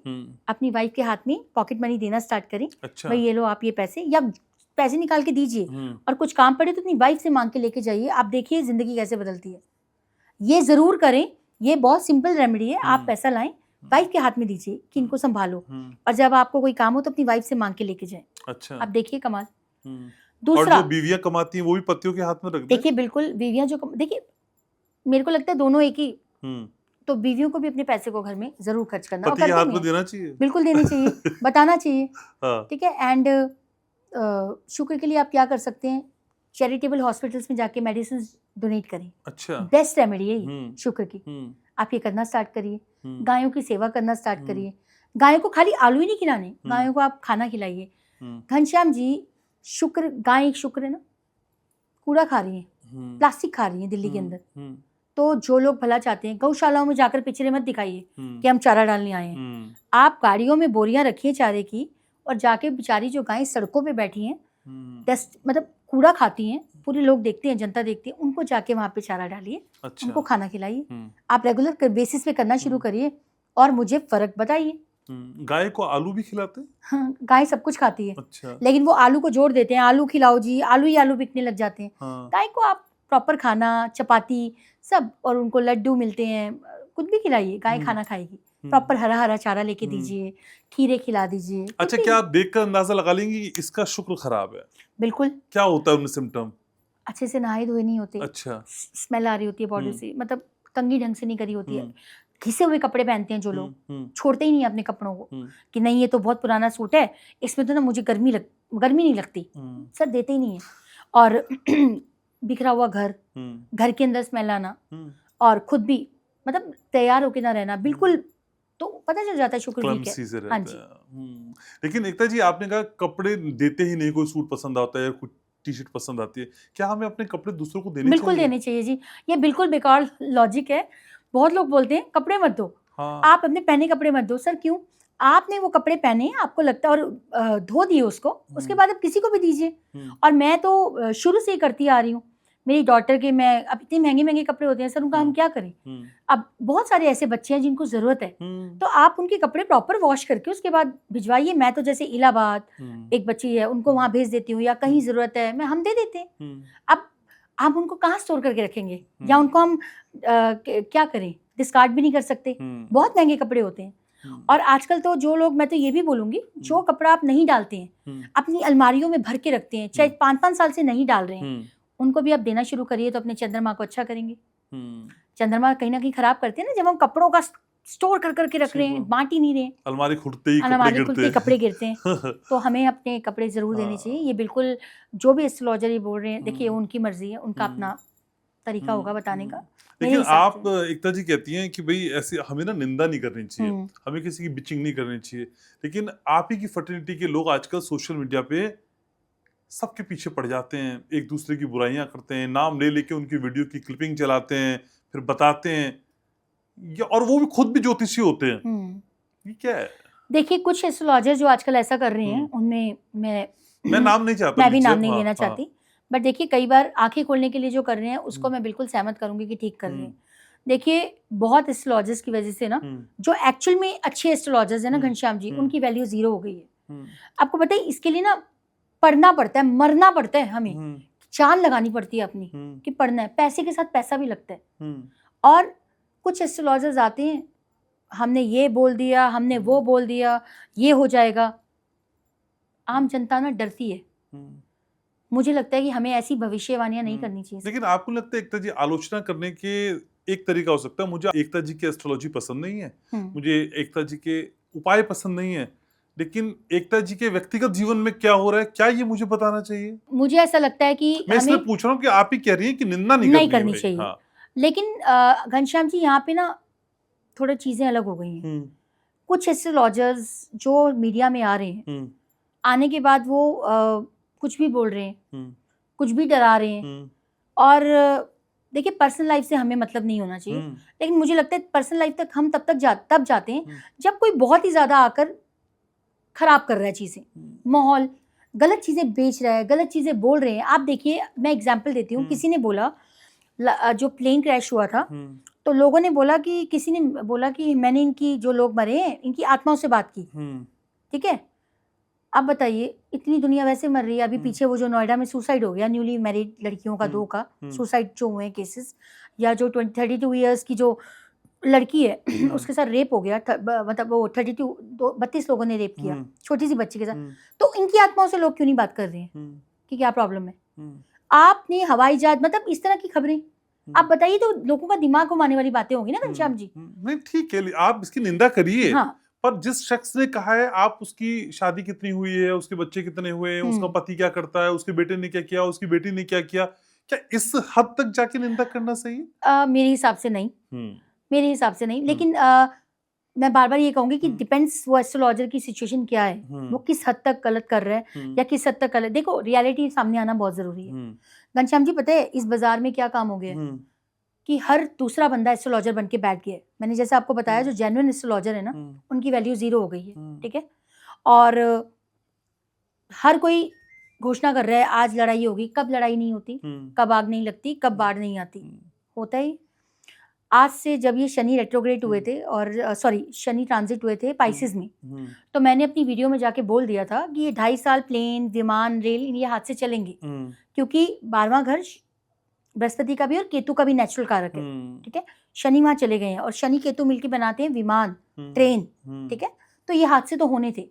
अपनी वाइफ के हाथ में पॉकेट मनी देना स्टार्ट करें। अच्छा। भाई ये लो आप ये पैसे, या पैसे निकाल के दीजिए, और कुछ काम पड़े तो अपनी वाइफ से मांग के लेके जाइए। आप देखिए जिंदगी कैसे बदलती है। ये जरूर करें, ये बहुत सिंपल रेमेडी है। आप पैसा लाएं, वाइफ के हाथ में दीजिए कि इनको संभालो, और जब आपको कोई काम हो तो अपनी वाइफ से मांग के लेके जाएं। अच्छा। आप देखिए कमाल। दूसरा, और जो बीवियां कमाती हैं वो भी पतियों के हाथ में रख दें। देखिए बिल्कुल, बीवियां जो देखिए, मेरे को लगता है दोनों एक ही। तो बीवियों को भी अपने पैसे को घर में जरूर खर्च करना, पति के हाथ में देना चाहिए, बिल्कुल देना चाहिए, बताना चाहिए, ठीक है। एंड शुक्र के लिए आप क्या कर सकते हैं, चैरिटेबल हॉस्पिटल्स में जाके मेडिसिन डोनेट करें। अच्छा, बेस्ट रेमेडी है ये शुक्र की। आप ये करना स्टार्ट करिए। गायों की सेवा करना स्टार्ट करिए। गायों को खाली आलू ही नहीं खिलाने, गायों को आप खाना खिलाइए। घनश्याम जी, शुक्र, गाय एक शुक्र है ना, कूड़ा खा रही है, प्लास्टिक खा रही है दिल्ली के अंदर। तो जो लोग भला चाहते हैं, गौशालाओं में जाकर पिछड़े मत दिखाइए कि हम चारा डालने आए हैं। आप गाड़ियों में बोरियां रखिए चारे की, और जाके बेचारी जो गायें सड़कों पे बैठी हैं, डस्ट मतलब कूड़ा खाती हैं, पूरे लोग देखते हैं, जनता देखती है, उनको जाके वहाँ पे चारा डालिए। अच्छा। उनको खाना खिलाइए। आप रेगुलर बेसिस पे करना शुरू करिए और मुझे फर्क बताइए। गाय को आलू भी खिलाते हैं? हाँ, गाय सब कुछ खाती है। अच्छा। लेकिन वो आलू को जोड़ देते हैं, आलू खिलाओ जी, आलू ही आलू बिकने लग जाते हैं। हाँ। गाय को आप प्रॉपर खाना, चपाती सब, और उनको लड्डू मिलते हैं, कुछ भी खिलाइए, गाय खाना खाएगी। प्रॉपर हरा हरा चारा लेके दीजिए, खीरे खिला दीजिए। अच्छा, क्या आप देखकर अंदाजा लगा लेंगे कि इसका शुक्र खराब है? बिल्कुल। क्या होता है उनमें सिम्टम? अच्छे से नहाए धोए नहीं होते। अच्छा। स्मेल आ रही होती है बॉडी से, मतलब कंघी ढंग से नहीं करी होती है। घिसे हुए कपड़े पहनते हैं जो लोग, छोड़ते ही नहीं अपने कपड़ों को कि नहीं ये तो बहुत पुराना सूट है, इसमें तो ना मुझे गर्मी नहीं लगती। सर देते ही नहीं है। और बिखरा हुआ घर के अंदर स्मेल आना, और खुद भी मतलब तैयार होके ना रहना, बिल्कुल, तो पता चल जाता है शुक्र वीक है। हाँ जी। लेकिन एकता जी, आपने कहा कपड़े देते ही नहीं, कोई सूट पसंद आता है, कुछ टी शर्ट पसंद आती है, क्या हमें अपने कपड़े दूसरों को देने चाहिए? बिल्कुल देने चाहिए जी। ये बिल्कुल बेकार लॉजिक है। बहुत लोग बोलते हैं कपड़े मत दो। हाँ। आप अपने पहने कपड़े मत दो। सर क्यों? आपने वो कपड़े पहने, आपको लगता है, और धो दिए उसको, उसके बाद आप किसी को भी दीजिए। और मैं तो शुरू से ही करती आ रही हूँ। मेरी डॉटर के, मैं अब इतने महंगे महंगे कपड़े होते हैं सर, उनका हम क्या करें? अब बहुत सारे ऐसे बच्चे हैं जिनको जरूरत है, तो आप उनके कपड़े प्रॉपर वॉश करके उसके बाद भिजवाइए। मैं तो जैसे इलाहाबाद एक बच्ची है, उनको वहां भेज देती हूँ, या कहीं जरूरत है हम दे देते हैं। अब आप उनको कहाँ स्टोर करके रखेंगे, या उनको हम क्या करें? डिस्कार्ड भी नहीं कर सकते, बहुत महंगे कपड़े होते हैं। और आजकल तो जो लोग, मैं तो ये भी बोलूंगी, जो कपड़ा आप नहीं डालते हैं, अपनी अलमारियों में भर के रखते हैं, चाहे 5-5 साल से नहीं डाल रहे हैं, उनको भी आप देना शुरू करिए, तो अपने चंद्रमा को अच्छा करेंगे। चंद्रमा कहीं ना कहीं खराब करते हैं ना, जब हम कपड़ों का स्टोर कर करके रख रहे हैं, बांट ही नहीं रहे, अलमारी खुलते ही कपड़े गिरते हैं। तो हमें अपने कपड़े जरूर देने चाहिए। ये बिल्कुल, जो भी एस्ट्रोलॉजर ये बोल रहे हैं, देखिए उनकी मर्जी है, उनका अपना तरीका होगा बताने का। लेकिन आप एकता जी कहती हैं कि भाई ऐसे हमें ना निंदा नहीं करनी चाहिए, हमें किसी की बिचिंग नहीं करनी चाहिए, लेकिन आप ही की फर्टिलिटी के लोग आजकल सोशल मीडिया पे सबके पीछे पड़ जाते हैं, एक दूसरे की बुराइयां करते हैं, नाम ले लेके उनकी वीडियो की क्लिपिंग चलाते हैं, फिर बताते हैं, और वो भी खुद भी ज्योतिषी होते हैं। ये क्या है? देखिए कुछ एस्ट्रोलॉजर जो आजकल ऐसा कर रहे हैं उनमें मैं नाम नहीं चाहता, मैं भी नाम लीजिए, नहीं हाँ, लेना हाँ, चाहती, बट देखिए कई बार आंखें खोलने के लिए जो कर रहे हैं उसको मैं बिल्कुल सहमत करूंगी कि ठीक कर रहे हैं। देखिए बहुत एस्ट्रोलॉजर्स की वजह से ना जो एक्चुअल में अच्छे एस्ट्रोलॉजर्स हैं ना घनश्याम जी, उनकी वैल्यू 0 हो गई है। आपको पता है इसके लिए ना पढ़ना पड़ता है, मरना पड़ता है, हमें जान लगानी पड़ती है अपनी कि पढ़ना है, पैसे के साथ पैसा भी लगता है। और कुछ एस्ट्रोलॉजर्स आते हैं, हमने ये बोल दिया, हमने वो बोल दिया, ये हो जाएगा। आम जनता ना डरती है। मुझे लगता है कि हमें ऐसी भविष्यवाणियां नहीं करनी चाहिए। लेकिन आपको लगता है एकता जी आलोचना करने के एक तरीका हो सकता है, मुझे एकता जी की एस्ट्रोलॉजी पसंद नहीं है, मुझे एकता जी के उपाय पसंद नहीं है, लेकिन एकता जी के व्यक्तिगत जीवन में क्या हो रहा है, क्या ये मुझे बताना चाहिए? मुझे ऐसा लगता है कि मैं इसलिए हमें पूछ रहा हूँ कि आप ही कह रही हैं कि निंदा नहीं करनी चाहिए। हाँ। लेकिन घनश्याम जी यहाँ पे ना थोड़ा चीजें अलग हो गई हैं। कुछ एस्ट्रोलॉजर्स जो मीडिया में आ रहे हैं, आने के बाद वो कुछ भी बोल रहे हैं, कुछ भी डरा रहे हैं। और देखिए पर्सनल लाइफ से हमें मतलब नहीं होना चाहिए, लेकिन मुझे लगता है पर्सनल लाइफ तक हम तब जाते हैं जब कोई बहुत ही ज्यादा आकर खराब कर रहा है चीजें, माहौल, गलत चीजें बेच रहा है, गलत चीजें बोल रहे हैं। आप देखिए मैं एग्जांपल देती हूँ, किसी ने बोला जो प्लेन क्रैश हुआ था, तो लोगों ने बोला कि किसी ने बोला कि मैंने इनकी जो लोग मरे हैं इनकी आत्माओं से बात की। ठीक है, अब बताइए इतनी दुनिया वैसे मर रही है। अभी पीछे वो जो नोएडा में सुसाइड हो गया, न्यूली मैरिड लड़कियों का 2 का सुसाइड जो हुए केसेस, या जो 32 ईयर्स की जो लड़की है उसके साथ रेप हो गया, मतलब वो 32 लोगों ने रेप किया छोटी सी बच्ची के साथ। तो इनकी आत्माओं से लोग क्यों नहीं बात कर रहे हैं कि क्या प्रॉब्लम है? आपने हवाई जहाज, मतलब इस तरह की खबरें आप बताइए, तो लोगों का दिमाग घुमाने वाली बातें होंगी ना घनश्याम जी। नहीं ठीक है, आप इसकी निंदा करिए, हाँ, पर जिस शख्स ने कहा है आप उसकी शादी कितनी हुई है, उसके बच्चे कितने हुए हैं, उसका पति क्या करता है, उसके बेटे ने क्या किया, उसकी बेटी ने क्या किया, क्या इस हद तक जाके निंदा करना सही है? मेरे हिसाब से नहीं, मेरे हिसाब से नहीं। लेकिन मैं बार बार ये कहूंगी कि डिपेंड्स वो एस्ट्रोलॉजर की सिचुएशन क्या है, वो किस हद तक गलत कर रहा है या किस हद तक गलत। देखो रियलिटी सामने आना बहुत जरूरी है। घनश्याम जी पता है इस बाजार में क्या काम हो गया है कि हर दूसरा बंदा एस्ट्रोलॉजर बन के बैठ गया है। मैंने जैसे आपको बताया जो जेन्युइन एस्ट्रोलॉजर है ना, उनकी वैल्यू 0 हो गई है। ठीक है, और हर कोई घोषणा कर रहा है आज लड़ाई होगी। कब लड़ाई नहीं होती, कब आग नहीं लगती, कब बाढ़ नहीं आती, होता ही। आज से जब ये शनि रेट्रोग्रेड हुए थे और शनि ट्रांजिट हुए थे पाइसेस में, तो मैंने अपनी वीडियो में जाके बोल दिया था कि ये 2.5 साल प्लेन, विमान, रेल ये हाथ से चलेंगे, क्योंकि 12वां घर बृहस्पति का भी और केतु का भी नेचुरल कारक है। ठीक है, शनि वहां चले गए हैं और शनि केतु मिलकर बनाते हैं विमान, ट्रेन। ठीक है, तो ये हादसे तो होने थे,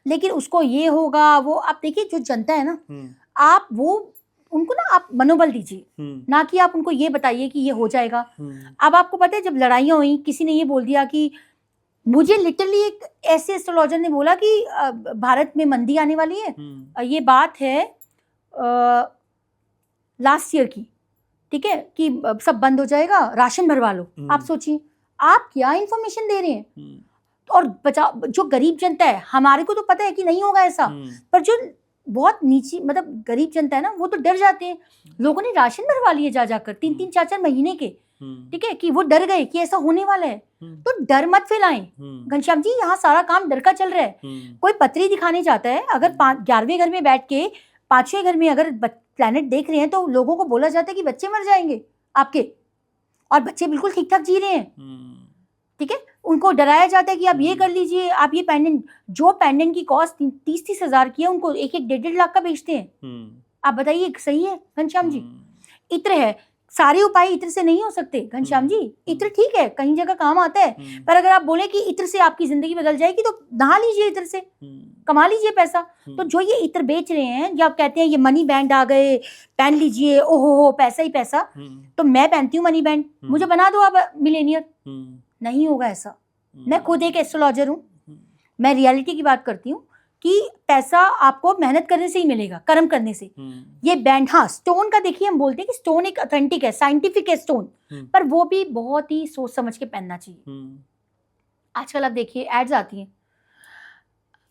लेकिन उसको ये होगा वो, आप देखिए जो जनता है ना, आप वो उनको ना आप मनोबल दीजिए, ना कि आप उनको ये बताइए कि ये हो जाएगा। अब आपको पता है जब लड़ाइयाँ हुई, किसी ने ये बोल दिया कि, मुझे लिटरली एक ऐसे एस्ट्रोलॉजर ने बोला कि भारत में मंदी आने वाली है, ये बात है लास्ट ईयर की। ठीक है, कि सब बंद हो जाएगा, राशन भरवा लो। आप सोचिए आप क्या इंफॉर्मेशन दे रहे हैं। और जो गरीब जनता है, हमारे को तो पता है कि नहीं होगा ऐसा, पर जो बहुत नीची मतलब गरीब जनता है ना, वो तो डर जाते हैं। लोगों ने राशन भरवा लिए जा जाकर 3-3, 4-4 महीने के। ठीक है, कि वो डर गए कि ऐसा होने वाला है। तो डर मत फैलाएं घनश्याम जी, यहाँ सारा काम डर का चल रहा है। कोई पत्री दिखाने जाता है, अगर 11वें घर में बैठ के 5वें घर में अगर प्लैनेट देख रहे हैं, तो लोगों को बोला जाता है कि बच्चे मर जाएंगे आपके, और बच्चे बिल्कुल ठीक ठाक जी रहे हैं। ठीक है, उनको डराया जाता है कि आप ये कर लीजिए, आप ये पेंडेंट, जो पेंडेंट की कॉस्ट 30-30 हजार की है, उनको 1-1 लाख का बेचते हैं। आप बताइए सही है घनश्याम जी? इत्र है, सारे उपाय इत्र से नहीं हो सकते घनश्याम जी। इत्र ठीक है, कहीं जगह काम आता है, पर अगर आप बोले कि इत्र से आपकी जिंदगी बदल जाएगी, तो नहा लीजिए इत्र से, कमा लीजिए पैसा। तो जो ये इत्र बेच रहे हैं, या आप कहते हैं ये मनी बैंड आ गए, पहन लीजिए, ओहो पैसा ही पैसा, तो मैं पहनती हूँ मनी बैंड, मुझे बना दो आप मिलेनियर। नहीं होगा ऐसा। मैं खुद एक एस्ट्रोलॉजर हूँ, मैं रियलिटी की बात करती हूँ कि पैसा आपको मेहनत करने से ही मिलेगा, कर्म करने से। ये बैंड, हाँ स्टोन का देखिए, हम बोलते हैं कि स्टोन एक ऑथेंटिक है, साइंटिफिक है स्टोन, पर वो भी बहुत ही सोच समझ के पहनना चाहिए। आजकल आप देखिए एड्स आती हैं,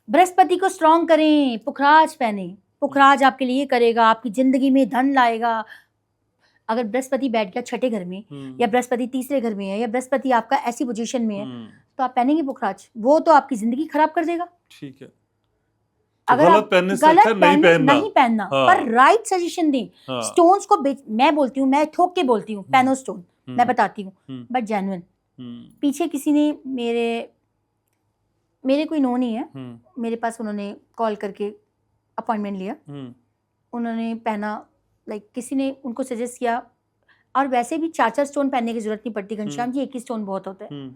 बृहस्पति को स्ट्रॉन्ग करें, पुखराज पहने, पुखराज आपके लिए करेगा, आपकी जिंदगी में धन लाएगा। अगर बृहस्पति बैठ गया 6ठे घर में, या बृहस्पति 3रे घर में है, या बृहस्पति आपका ऐसी पोजीशन में है, तो आप पहनेंगे पुखराज, वो तो आपकी जिंदगी खराब कर देगा। ठीक है, तो अगर गलत आप पहनने से गलत अच्छा नहीं पहनना। नहीं पहनना, हाँ। पर राइट सजेशन दें। हाँ। स्टोन्स को मैं बोलती हूँ, मैं ठोक के बोलती हूँ, पहनो स्टोन, मैं बताती हूँ, बट जेन्युइन। पीछे किसी ने मेरे कोई नो नहीं है, मेरे पास उन्होंने कॉल करके अपॉइंटमेंट लिया, उन्होंने पहना, लाइक किसी ने उनको सजेस्ट किया, और वैसे भी 4-4 स्टोन पहनने की जरूरत नहीं पड़ती घनश्याम जी, एक ही स्टोन बहुत होता है।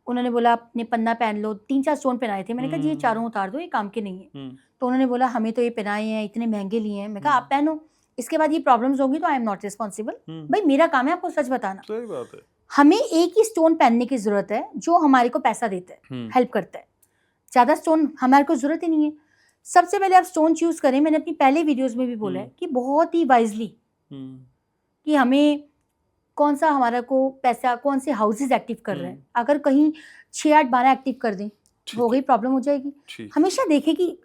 उन्होंने बोला अपने पन्ना पहन लो, 3-4 स्टोन पहनाए थे, मैंने कहा जी ये चारों उतार दो, ये काम के नहीं है। तो उन्होंने बोला हमें तो ये पहनाए हैं, इतने महंगे लिए हैं। मैं कहा आप पहनो, इसके बाद ये प्रॉब्लम्स होंगी तो आई एम नॉट रिस्पॉन्सिबल। भाई मेरा काम है आपको सच बताना। सही बात है। हमें एक ही स्टोन पहनने की जरूरत है जो हमारे को पैसा देता है, हेल्प करता है। ज्यादा स्टोन हमारे को जरूरत ही नहीं है। सबसे पहले आप स्टोन चूज करें, मैंने अपनी पहले वीडियोस में भी बोला है कि बहुत ही वाइजली, कि हमें कौन सा हमारा को पैसा, कौन से हाउसेज एक्टिव कर रहे हैं। अगर कहीं 6, 8, 12 एक्टिव कर दें, हो गई प्रॉब्लम हो जाएगी। हमेशा देखें कि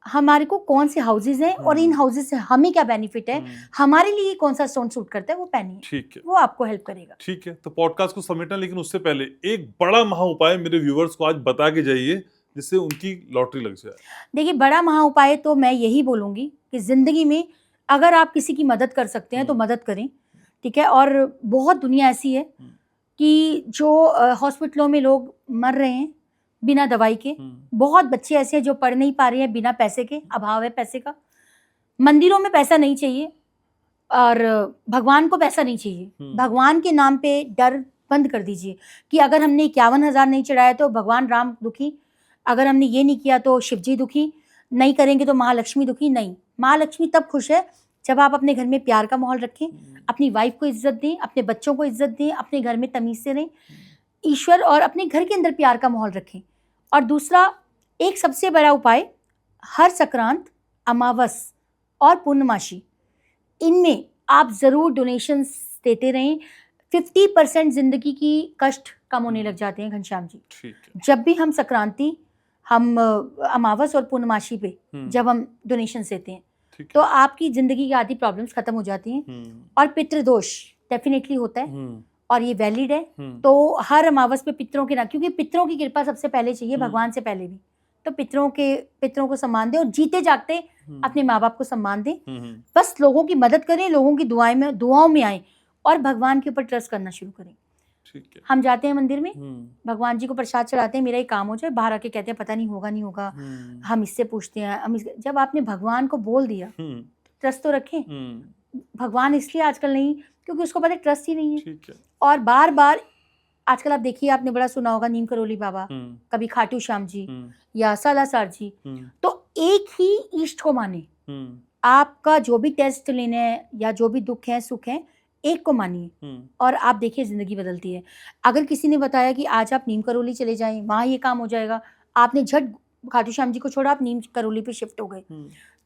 हमारे को कौन से हाउसेज हैं और इन हाउसेज से हमें क्या बेनिफिट है, हमारे लिए कौन सा स्टोन सूट करता है, वो पहनिए। ठीक है, वो आपको हेल्प करेगा। ठीक है, तो पॉडकास्ट को समेटना, लेकिन उससे पहले एक बड़ा महा उपाय मेरे व्यूवर्स को आज बता के जाइए जिससे उनकी लॉटरी लग जाए। देखिए, बड़ा महा उपाय तो मैं यही बोलूंगी कि जिंदगी में अगर आप किसी की मदद कर सकते हैं तो मदद करें, ठीक है। और बहुत दुनिया ऐसी है कि जो हॉस्पिटलों में लोग मर रहे हैं बिना दवाई के, बहुत बच्चे ऐसे हैं जो पढ़ नहीं पा रहे हैं बिना पैसे के, अभाव है पैसे का। मंदिरों में पैसा नहीं चाहिए और भगवान को पैसा नहीं चाहिए। भगवान के नाम पे डर बंद कर दीजिए कि अगर हमने 51,000 नहीं चढ़ाया तो भगवान राम दुखी, अगर हमने ये नहीं किया तो शिव जी दुखी, नहीं करेंगे तो महालक्ष्मी दुखी। नहीं, महालक्ष्मी तब खुश है जब आप अपने घर में प्यार का माहौल रखें, अपनी वाइफ को इज्जत दें, अपने बच्चों को इज्जत दें, अपने घर में तमीज से रहें, ईश्वर और अपने घर के अंदर प्यार का माहौल रखें। और दूसरा, एक सबसे बड़ा उपाय, हर संक्रांत, अमावस और पूर्णमासी, इनमें आप ज़रूर डोनेशंस देते रहें। 50% जिंदगी की कष्ट कम होने लग जाते हैं घनश्याम जी। ठीक है। जब भी हम संक्रांति, हम अमावस और पूर्णमासी पे जब हम डोनेशन देते हैं तो आपकी जिंदगी की आधी प्रॉब्लम्स खत्म हो जाती हैं। और पितृदोष डेफिनेटली होता है और ये वैलिड है। तो हर अमावस पे पितरों के ना, क्योंकि पितरों की कृपा सबसे पहले चाहिए, भगवान से पहले भी, तो पितरों को सम्मान दें और जीते जागते अपने माँ बाप को सम्मान दें। बस लोगों की मदद करें, लोगों की दुआओं में आए और भगवान के ऊपर ट्रस्ट करना शुरू करें। ठीक है। हम जाते हैं मंदिर में, भगवान जी को प्रसाद चढ़ाते हैं, मेरा ही काम हो जाए, बाहर आके कहते हैं पता नहीं होगा नहीं होगा, हम इससे पूछते हैं, जब आपने भगवान को बोल दिया ट्रस्ट तो रखें। भगवान इसलिए आजकल नहीं, क्योंकि उसको पता है ट्रस्ट ही नहीं है। ठीक है। और बार बार आजकल आप देखिए, आपने बड़ा सुना होगा नीम करोली बाबा, कभी खाटू श्याम जी या सालासर जी, तो एक ही ईष्ट को माने। आपका जो भी टेस्ट लेने हैं या जो भी दुख है सुख है, एक को मानिए और आप देखिए जिंदगी बदलती है। अगर किसी ने बताया कि आज आप नीम करोली चले जाएं, वहाँ ये काम हो जाएगा, आपने झट खाटू श्याम जी को छोड़ा, आप नीम करोली पे शिफ्ट हो गए।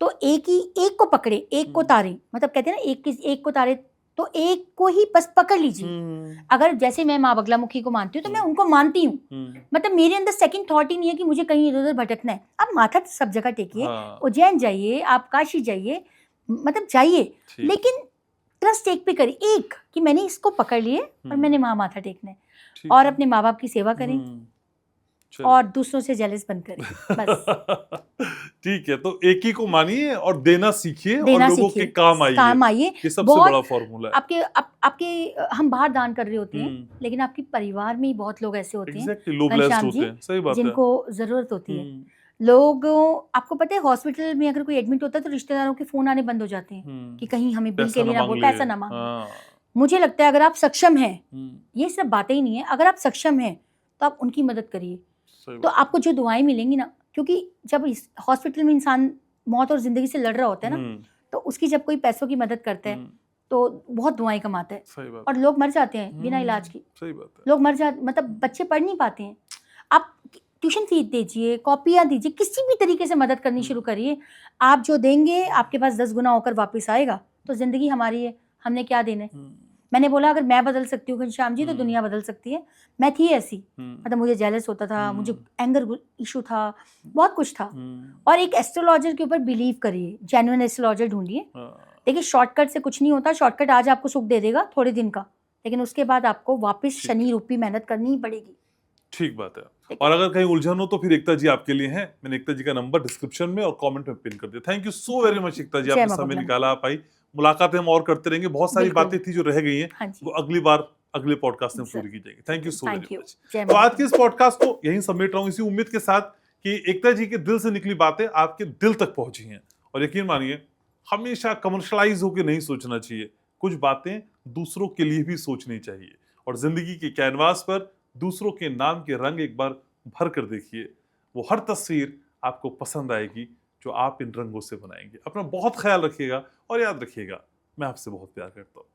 तो एक को पकड़े, एक को तारे, मतलब कहते हैं ना एक को तारे, तो एक को ही बस पकड़ लीजिए। अगर जैसे मैं माँ बगलामुखी को मानती हूँ तो मैं उनको मानती हूँ, मतलब मेरे अंदर सेकंड थॉट ही नहीं है कि मुझे कहीं इधर उधर भटकना है। आप माथा सब जगह टेकिए, उज्जैन जाइए, आप काशी जाइए, मतलब जाइए, लेकिन ट्रस्ट एक पे करिए, एक कि मैंने इसको पकड़ लिए और मैंने वहां माथा टेकना है। और अपने माँ बाप की सेवा करें और दूसरों से जेलस बन करें, बस। ठीक है, तो एक ही को मानिए और देना सीखिए और लोगों के काम आइए। ये सबसे बड़ा फॉर्मूला है। आपके हम बाहर दान कर रहे होते हैं, लेकिन आपके परिवार में ही बहुत लोग ऐसे होते हैं घनश्याम जी जिनको जरूरत होती है। लोगों, आपको पता है हॉस्पिटल में अगर कोई एडमिट होता है तो रिश्तेदारों के फोन आने बंद हो जाते हैं कि कहीं हमें बिल के लिए ना बोल, पैसा ना मांगे। मुझे लगता है अगर आप सक्षम हैं, ये सब बातें ही नहीं है, अगर आप सक्षम हैं तो आप उनकी मदद करिए, तो आपको जो दुआएं मिलेंगी ना, क्योंकि जब इस हॉस्पिटल में इंसान मौत और जिंदगी से लड़ रहा होता है ना, तो उसकी जब कोई पैसों की मदद करता है तो बहुत दुआएं कमाता है। और लोग मर जाते हैं बिना इलाज की। सही बात है। लोग मर जाते, मतलब बच्चे पढ़ नहीं पाते हैं। आप ट्यूशन फीस दीजिए, कॉपियाँ दीजिए, किसी भी तरीके से मदद करनी शुरू करिए। आप जो देंगे आपके पास 10 गुना होकर वापस आएगा। तो जिंदगी हमारी है, हमने क्या देना है। मैंने बोला अगर मैं बदल सकती हूँ घनश्याम जी तो दुनिया बदल सकती है। मैं थी ऐसी, मतलब मुझे जेलस होता था, मुझे एंगर इशू था, बहुत कुछ था। और एक एस्ट्रोलॉजर के ऊपर बिलीव करिए, जेन्युइन एस्ट्रोलॉजर ढूंढिए। देखिए शॉर्टकट से कुछ नहीं होता, शॉर्टकट आज आपको सुख दे देगा थोड़े दिन का, लेकिन उसके बाद आपको वापस शनि रूपी मेहनत करनी ही पड़ेगी। ठीक बात है। ठीक और अगर कहीं उलझन हो तो फिर एकता जी आपके लिए हैं। मैंने एकता जी का नंबर डिस्क्रिप्शन में और कमेंट में पिन कर दिया। Thank you so very much Ekta ji, जय आपने मां समय बगला। निकाला, आप आई। मुलाकातें हम और करते रहेंगे। बहुत सारी बिल्कुल। बातें थी जो रह गई हैं, हाँ जी। वो अगली बार अगले पॉडकास्ट में सर, पूरी की जाएगी। Thank you so very thank you. Much. जय तो मां आज बगला। के इस पॉडकास्ट को यहीं समेट रहा हूँ, इसी उम्मीद के साथ कि एकता जी के दिल से निकली बातें आपके दिल तक पहुंची हैं। और यकीन मानिए, हमेशा कमर्शलाइज होकर नहीं सोचना चाहिए। कुछ बातें दूसरों के लिए भी सोचनी चाहिए। और जिंदगी के कैनवास पर दूसरों के नाम के रंग एक बार भर कर देखिए। वो हर तस्वीर आपको पसंद आएगी जो आप इन रंगों से बनाएंगे। अपना बहुत ख्याल रखिएगा और याद रखिएगा, मैं आपसे बहुत प्यार करता हूँ।